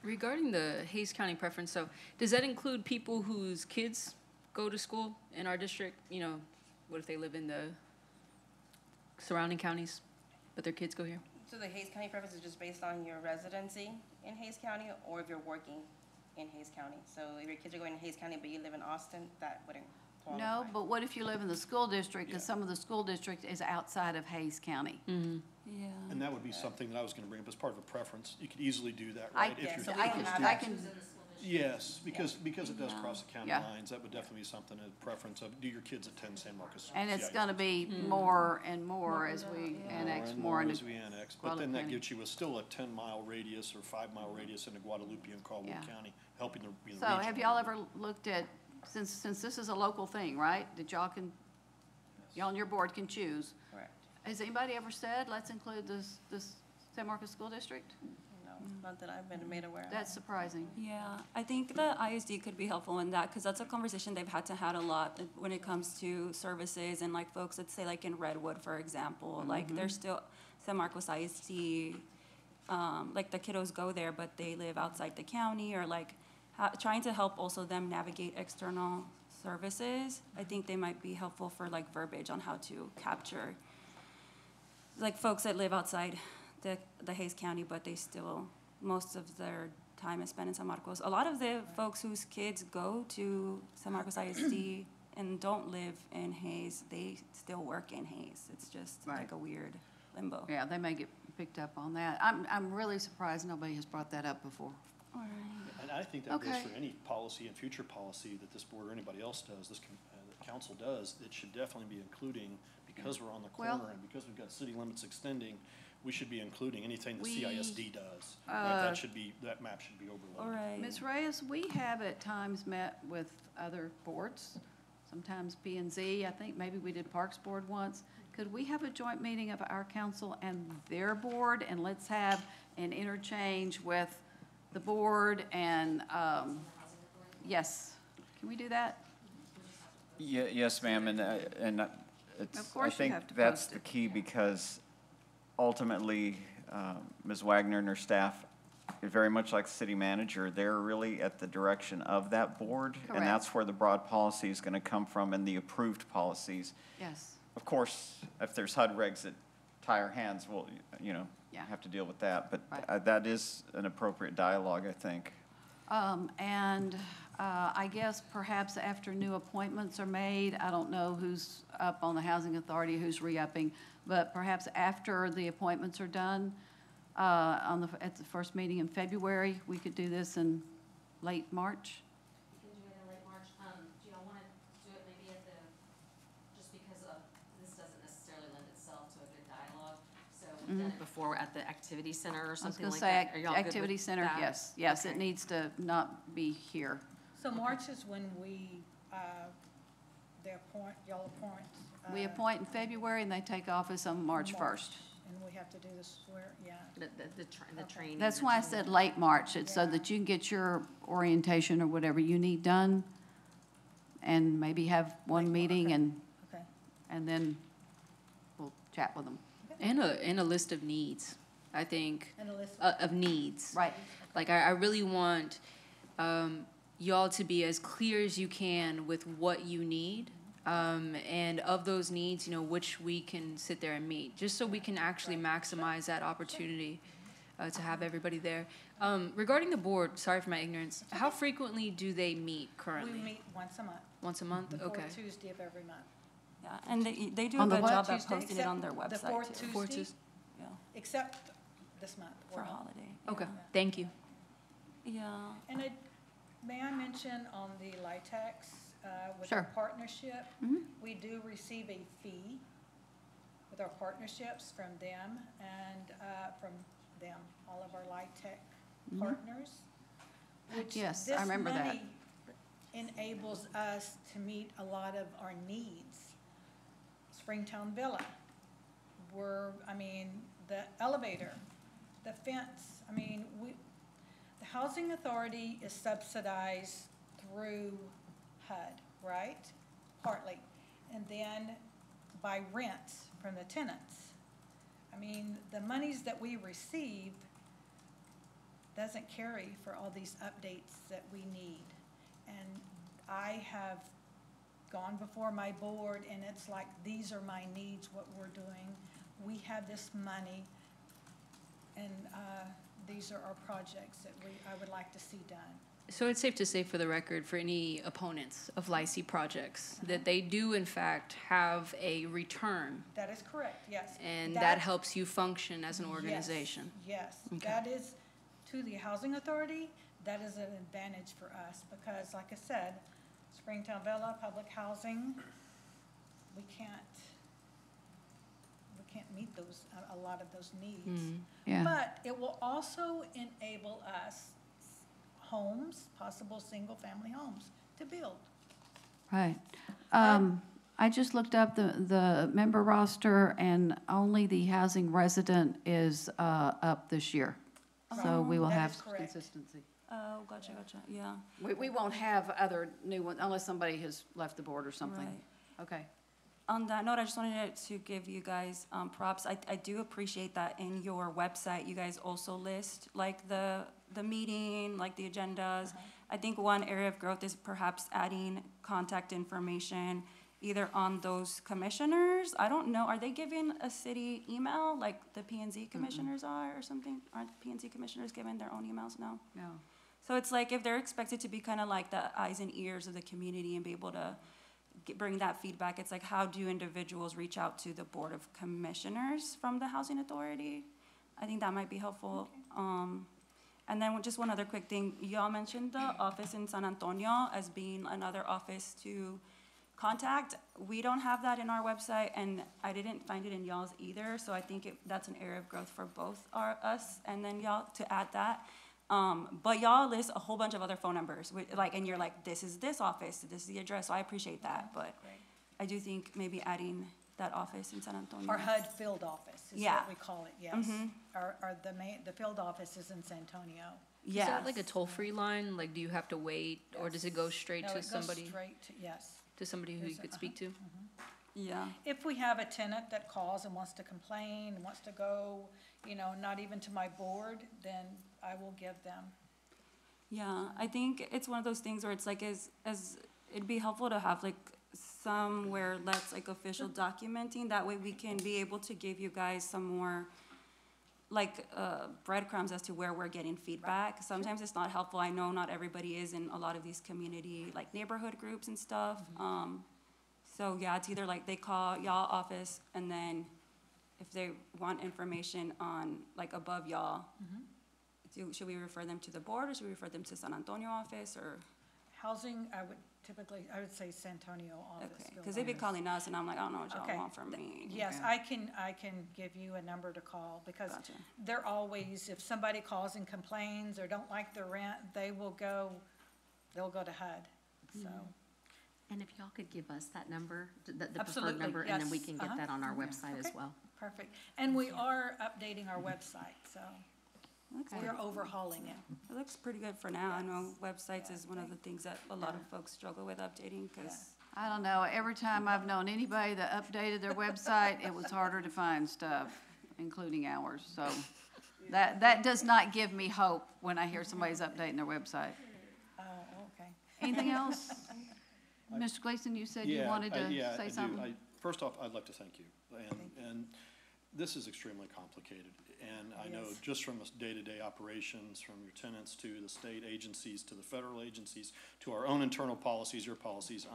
Regarding the Hays County preference, so does that include people whose kids go to school in our district? You know, what if they live in the surrounding counties, but their kids go here? So the Hays County preference is just based on your residency in Hays County, or if you're working in Hays County? So if your kids are going to Hays County, but you live in Austin, that wouldn't qualify? No, but what if you live in the school district, because Yeah. some of the school district is outside of Hays County? Yeah. And that would be something that I was gonna bring up as part of a preference. You could easily do that, I, right? If Yeah, you're so we I don't can, have I that. can, Yes, because it does cross the county Yeah. lines, that would definitely be something, a preference of, do your kids attend San Marcos? and it's CIS? gonna be more and more as we annex more as into, we annex, but Guadalupe then that County. gives you still a 10-mile radius or 5-mile radius into Guadalupe and Caldwell Yeah. County, helping the region. so have y'all ever looked at, since this is a local thing, right? That y'all on your board can choose. Correct. Has anybody ever said, let's include this San Marcos School District? No, not that I've been made aware of. That's surprising. Yeah, I think the ISD could be helpful in that, because that's a conversation they've had to had a lot when it comes to services and like folks, let's say like in Redwood, for example, like there's still San Marcos ISD, like the kiddos go there, but they live outside the county, or like trying to help also them navigate external services. I think they might be helpful for like verbiage on how to capture like folks that live outside the Hays County, but they still, most of their time is spent in San Marcos. A lot of the folks whose kids go to San Marcos ISD and don't live in Hays, they still work in Hays. It's just like Right. a weird limbo. Yeah, they may get picked up on that. I'm really surprised nobody has brought that up before. All right. And I think that goes Okay. for any policy and future policy that this board or anybody else does, the council does, it should definitely be including, because we're on the Well- corner and because we've got city limits extending, we should be including anything the We, CISD does. Right? That map should be overlaid. All right. Ms. Reyes, we have at times met with other boards, sometimes P and Z. I think maybe we did Parks Board once. Could we have a joint meeting of our council and their board, and let's have an interchange with the board and, yes, can we do that? Yes, ma'am, and it's, Of I course you think have to that's post the it. key, because ultimately, Ms. Wagner and her staff, very much like the city manager, they're really at the direction of that board. Correct. And that's where the broad policy is gonna come from, and the approved policies. Yes. Of course, if there's HUD regs that tie our hands, we'll, Yeah. have to deal with that. But Right. that is an appropriate dialogue, I think. I guess perhaps after new appointments are made, I don't know who's up on the Housing Authority, who's re-upping, but perhaps after the appointments are done, at the first meeting in February, we could do this in late March. We can do it in late March. Do y'all want to do it maybe at the, just because of, this doesn't necessarily lend itself to a good dialogue. So we've done it before at the activity center or I was something gonna like say, that. Are y'all good with activity center, that? yes, it Okay. needs to not be here. So March is when we, y'all appoint. We appoint in February and they take office on March 1st. And we have to do the swear, yeah. The training. That's why I said late March, it's so that you can get your orientation or whatever you need done, and maybe have one meeting Okay. and then we'll chat with them. And a list of needs, I think. And a list Of needs. Right. Like, I really want y'all to be as clear as you can with what you need. And of those needs, you know, which we can sit there and meet, just so we can actually maximize that opportunity to have everybody there. Regarding the board, sorry for my ignorance, how frequently do they meet currently? We meet once a month. Once a month? Okay. Fourth Tuesday of every month. Yeah, and they do a On the good what? job at Tuesday, posting it on their except website The fourth too. Fourth Tuesday, Tues- Yeah, except this month. for we're off. holiday. Okay, yeah. thank you. Yeah, And may I mention on the LIHTC, with Sure. our partnership, we do receive a fee with our partnerships from them and, all of our LIHTC partners. Which Yes, I remember that. This money enables us to meet a lot of our needs. Springtown Villa, the elevator, the fence, the housing authority is subsidized through HUD, right? Partly. And then by rents from the tenants. The monies that we receive doesn't carry for all these updates that we need. And I have gone before my board and it's like, these are my needs, what we're doing. We have this money and these are our projects that I would like to see done. So it's safe to say, for the record, for any opponents of LICI projects, that they do in fact have a return, That is correct, yes. and that helps you function as an organization. Yes, Okay. that is, to the housing authority, that is an advantage for us, because like I said, Springtown Villa, public housing, we can't meet those, a lot of those needs. Yeah. But it will also enable us homes, possible single-family homes, to build. Right. I just looked up the member roster, and only the housing resident is up this year. So we will That have is correct. consistency. oh, gotcha, yeah. We won't have other new ones unless somebody has left the board or something. Right. Okay. On that note, I just wanted to give you guys props. I do appreciate that in your website, you guys also list like the meeting, like the agendas. I think one area of growth is perhaps adding contact information either on those commissioners. I don't know, are they given a city email like the P and Z commissioners are or something? Aren't P and Z commissioners given their own emails now? No. So it's like if they're expected to be kind of like the eyes and ears of the community and be able to bring that feedback, it's like how do individuals reach out to the Board of Commissioners from the Housing Authority? I think that might be helpful. And then just one other quick thing, y'all mentioned the office in San Antonio as being another office to contact. We don't have that in our website, and I didn't find it in y'all's either, so I think that's an area of growth for both us and then y'all to add that. But y'all list a whole bunch of other phone numbers, and you're like, this is this office, this is the address, so I appreciate that, but Great. I do think maybe adding that office in San Antonio. Our HUD field office is Yeah. what we call it, yes. The field office is in San Antonio. Is Yes. that like a toll-free line? Like, do you have to wait, or does it go straight No, to it goes somebody, straight to, yes. to somebody who you There's a- could speak to? Yeah, If we have a tenant that calls and wants to complain, and wants to go, not even to my board, then I will give them. yeah, I think it's one of those things where it's like, it'd be helpful to have like somewhere that's like official documenting, that way we can be able to give you guys some more like breadcrumbs as to where we're getting feedback. Sometimes it's not helpful, I know not everybody is in a lot of these community, like neighborhood groups and stuff. So yeah, it's either like they call y'all office, and then if they want information on like above y'all, should we refer them to the board, or should we refer them to San Antonio office, or? Housing, I would say San Antonio office. Okay, field because they'd be office. calling us, and I'm like, I don't know what y'all Okay. want from me. Yes, Okay. I can give you a number to call, because Gotcha. they're always, if somebody calls and complains or don't like the rent, they'll go to HUD, so. And if y'all could give us that number, the preferred Absolutely, number, and then we yes. can get that on our website as Okay. well. Perfect. And we are updating our website, so Looks we're pretty- overhauling it. It looks pretty good for now. I know websites is one of the things that a lot of folks struggle with updating, because I don't know, every time I've known anybody that updated their website, it was harder to find stuff, including ours. So that does not give me hope when I hear somebody's updating their website. Oh, okay. Anything else? Mr. Gleason, you said you Yeah, wanted to yeah, I say do. something? First off, I'd like to thank you. And this is extremely complicated. And I know Yes. just from the day-to-day operations, from your tenants to the state agencies, to the federal agencies, to our own internal policies, your policies,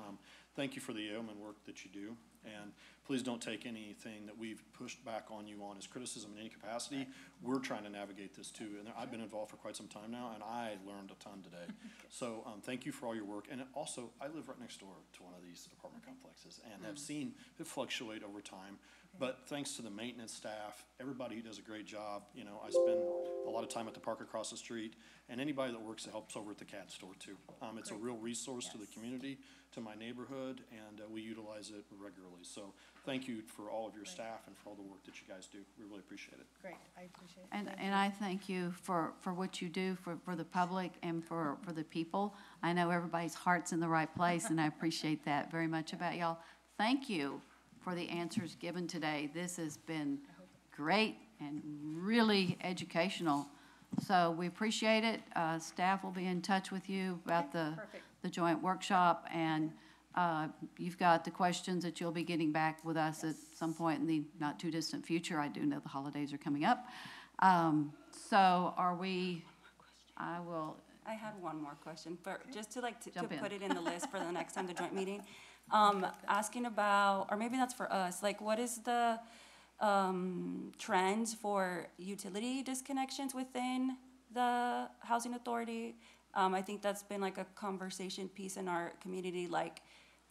thank you for the yeoman work that you do. And please don't take anything that we've pushed back on you on as criticism in any capacity. We're trying to navigate this too. And I've been involved for quite some time now, and I learned a ton today. So thank you for all your work. And also, I live right next door to one of these apartment complexes and have seen it fluctuate over time. But thanks to the maintenance staff, everybody who does a great job, you know, I spend a lot of time at the park across the street, and anybody that works that helps over at the CAD store too. It's a real resource to the community, to my neighborhood, and we utilize it regularly. So thank you for all of your staff and for all the work that you guys do. We really appreciate it. Great, I appreciate it. And I thank you for what you do for the public and for the people. I know everybody's heart's in the right place, and I appreciate that very much about y'all. Thank you for the answers given today. This has been great and really educational. So we appreciate it. Staff will be in touch with you about Perfect. the joint workshop, and you've got the questions that you'll be getting back with us at some point in the not-too-distant future. I do know the holidays are coming up. So are we, I I had one more question, but just to Jump in. put it in the list for the next time, the joint meeting. Asking about, or maybe that's for us, like what is the trends for utility disconnections within the housing authority? I think that's been like a conversation piece in our community, like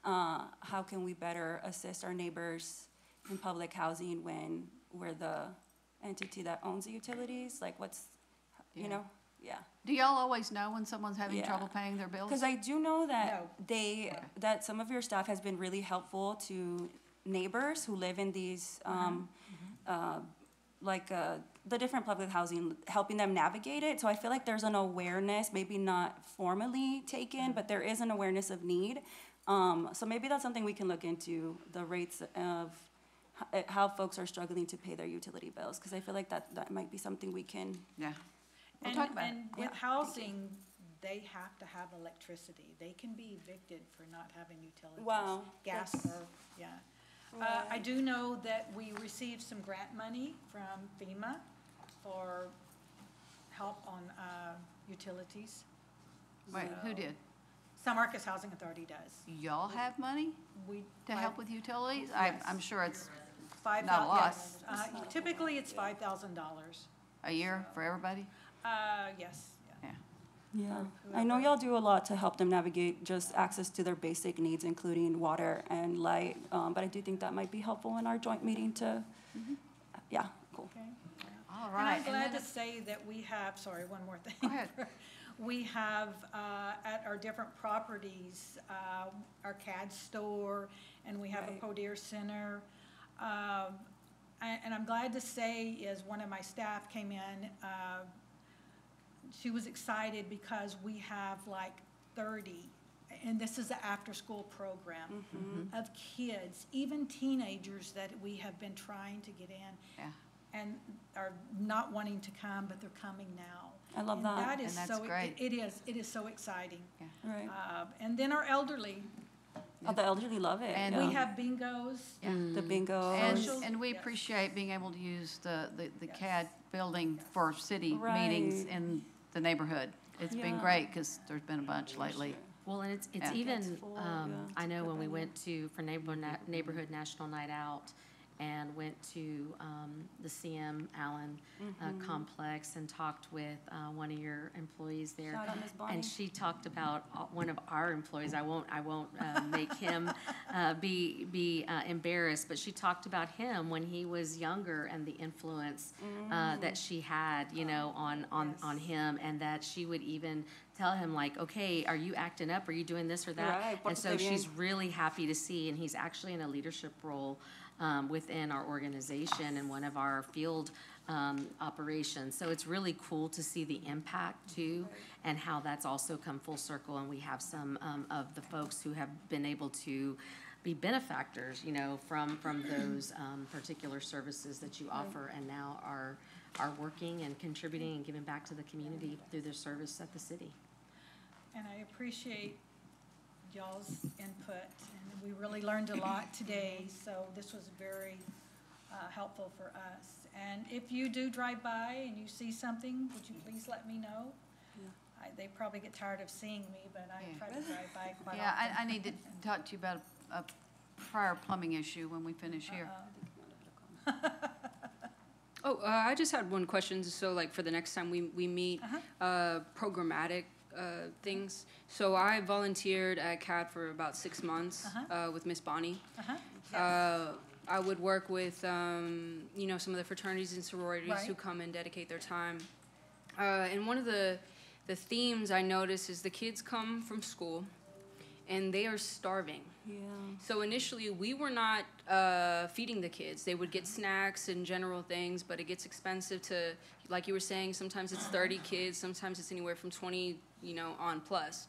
how can we better assist our neighbors in public housing when we're the entity that owns the utilities? Like what's, you know, yeah. do y'all always know when someone's having Yeah. trouble paying their bills? Because I do know that that some of your staff has been really helpful to neighbors who live in these, the different public housing, helping them navigate it. So I feel like there's an awareness, maybe not formally taken, but there is an awareness of need. So maybe that's something we can look into, the rates of how folks are struggling to pay their utility bills, because I feel like that might be something we can. Yeah. We'll And, talk about it. and with housing, they have to have electricity. They can be evicted for not having utilities. Wow, Gas that's- or, yeah. I do know that we received some grant money from FEMA for help on, utilities. Wait, who did? San Marcos Housing Authority does. Y'all have money We. to help with utilities? Yes. I'm sure it's Five not a lot. yes. Typically, it's $5,000. a year for everybody? Yes, yeah. Yeah. Yeah, I know y'all do a lot to help them navigate just access to their basic needs, including water and light. But I do think that might be helpful in our joint meeting to, yeah, cool. Okay. All And right. I'm glad then- to say that we have, sorry, one more thing. Go ahead. We have, at our different properties, our CAD store, and we have a Right. Podier Center. And I'm glad to say, as one of my staff came in, she was excited because we have like 30, and this is an after-school program of kids, even teenagers that we have been trying to get in. Yeah. And are not wanting to come, but they're coming now. I love And that. that is And that's so, great. it is so exciting. Right. And then our elderly, Oh, the elderly love it. And yeah. we have bingos. The bingo. And we Yes. appreciate being able to use the CAD building for city Right. meetings in the neighborhood. It's been Yeah. great, because there's been a bunch lately. Well, and it's Yeah. even, Full, yeah. I know when we went for Neighborhood National Night Out, and went to the CM Allen complex and talked with one of your employees there. Shout out Ms. Bonnie. And she talked about one of our employees. I won't make him be embarrassed, but she talked about him when he was younger and the influence that she had, you know, on him, and that she would even tell him, like, okay, are you acting up? Are you doing this or that? Right, And so pórtate bien. she's really happy to see, and he's actually in a leadership role within our organization and one of our field operations. So it's really cool to see the impact too, and how that's also come full circle. And we have some of the folks who have been able to be benefactors, you know, from those particular services that you offer, and now are working and contributing and giving back to the community through their service at the city. And I appreciate y'all's input, and we really learned a lot today, so this was very helpful for us. And if you do drive by and you see something, would you please let me know? They probably get tired of seeing me, but I try to drive by quite often. Yeah, I need to talk to you about a prior plumbing issue when we finish here. Oh, I just had one question. So, like, for the next time we meet, programmatic things. So I volunteered at CAD for about 6 months with Miss Bonnie. I would work with, you know, some of the fraternities and sororities who come and dedicate their time. And one of the themes I noticed is the kids come from school and they are starving. Yeah. So initially, we were not feeding the kids. They would get snacks and general things, but it gets expensive to, like you were saying, sometimes it's 30 kids, sometimes it's anywhere from 20, you know, on plus.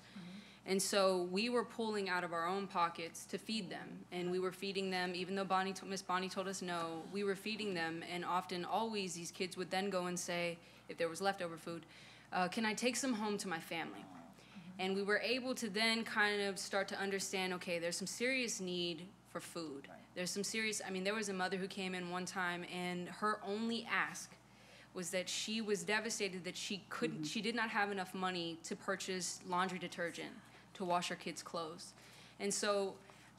And so we were pulling out of our own pockets to feed them, and we were feeding them, even though Miss Bonnie told us no, we were feeding them, and often, always, these kids would then go and say, if there was leftover food, can I take some home to my family? And we were able to then kind of start to understand, okay, there's some serious need for food. There's some serious, I mean, there was a mother who came in one time, and her only ask was that she was devastated that she couldn't, she did not have enough money to purchase laundry detergent to wash her kids' clothes. And so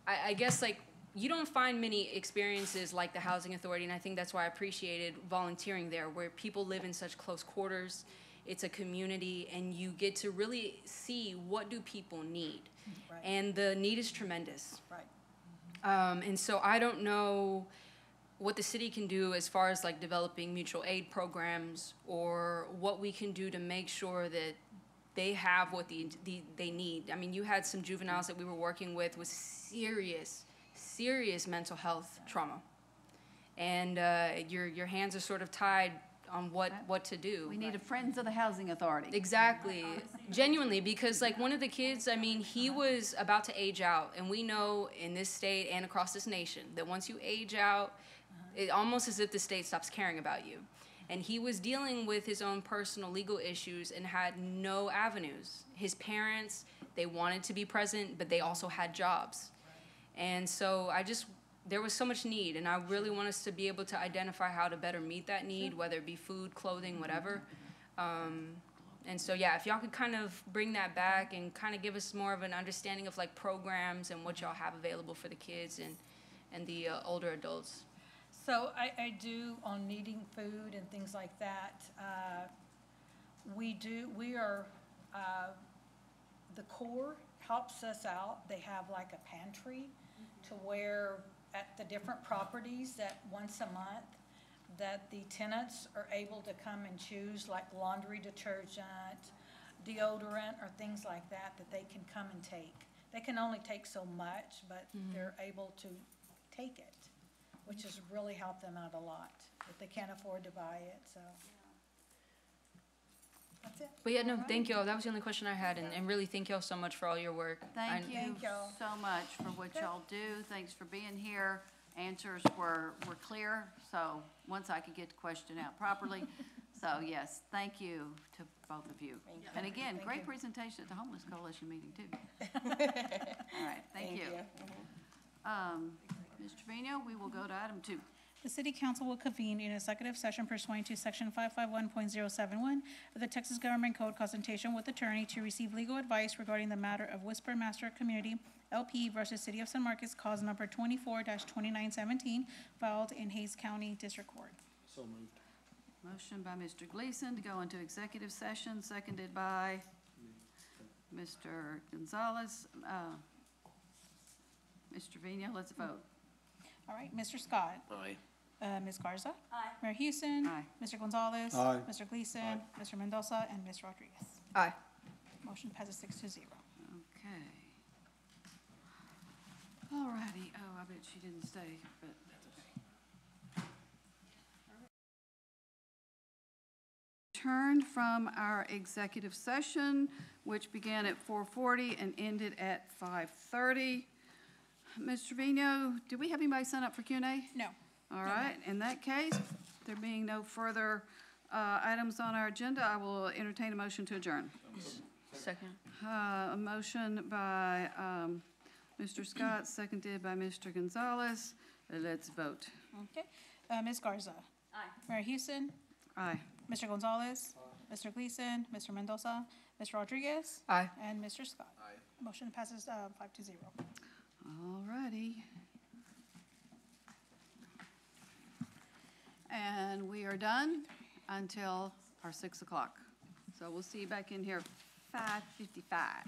I guess, like, you don't find many experiences like the Housing Authority, and I think that's why I appreciated volunteering there, where people live in such close quarters. It's a community, and you get to really see what do people need. And the need is tremendous. And so I don't know what the city can do as far as, like, developing mutual aid programs, or what we can do to make sure that they have what they need. I mean, you had some juveniles that we were working with serious mental health trauma. And your hands are sort of tied on what to do. We need a Friends of the Housing Authority. Exactly. Genuinely, because, like, one of the kids, I mean, he was about to age out, and we know in this state and across this nation that once you age out, it's almost as if the state stops caring about you. And he was dealing with his own personal legal issues and had no avenues. His parents, they wanted to be present, but they also had jobs. And so there was so much need, and I really want us to be able to identify how to better meet that need, whether it be food, clothing, whatever. And so, yeah, if y'all could kind of bring that back and kind of give us more of an understanding of, like, programs and what y'all have available for the kids and the older adults. So I do, on needing food and things like that, the Corps helps us out. They have like a pantry to where at the different properties that once a month that the tenants are able to come and choose, like laundry detergent, deodorant, or things like that they can come and take. They can only take so much, but they're able to take it, which has really helped them out a lot if they can't afford to buy it, so. That's it. But yeah, no, thank y'all. That was the only question I had, and really thank y'all so much for all your work. Thank you Thank y'all. so much for what y'all do. Thanks for being here. Answers were clear, so once I could get the question out properly. So yes, thank you to both of you. And again, great presentation at the Homeless Coalition meeting too. All right, thank you. Ms. Trevino, we will go to item 2. The City Council will convene in executive session pursuant to Section 551.071 of the Texas Government Code, consultation with attorney to receive legal advice regarding the matter of Whisper Master Community LP versus City of San Marcos, cause number 24-2917, filed in Hayes County District Court. So moved. Motion by Mr. Gleason to go into executive session, seconded by Mr. Gonzalez. Mr. Trevino, let's vote. All right, Mr. Scott. Aye. Ms. Garza. Aye. Mayor Houston. Aye. Mr. Gonzalez. Aye. Mr. Gleason. Mr. Mendoza, and Ms. Rodriguez. Aye. Motion passes 6-0. Okay. All righty. Oh, I bet she didn't stay, but that's okay. Turned from our executive session, which began at 4:40 and ended at 5:30. Ms. Trevino, do we have anybody sign up for Q&A? No. All right, in that case, there being no further items on our agenda, I will entertain a motion to adjourn. Second. A motion by Mr. Scott, seconded by Mr. Gonzalez. Let's vote. Okay. Ms. Garza. Aye. Mayor Houston. Aye. Mr. Gonzalez. Mr. Gleason. Mr. Mendoza. Ms. Rodriguez. Aye. And Mr. Scott. Aye. Motion passes 5-0. All righty. And we are done until our 6 o'clock. So we'll see you back in here 5:55.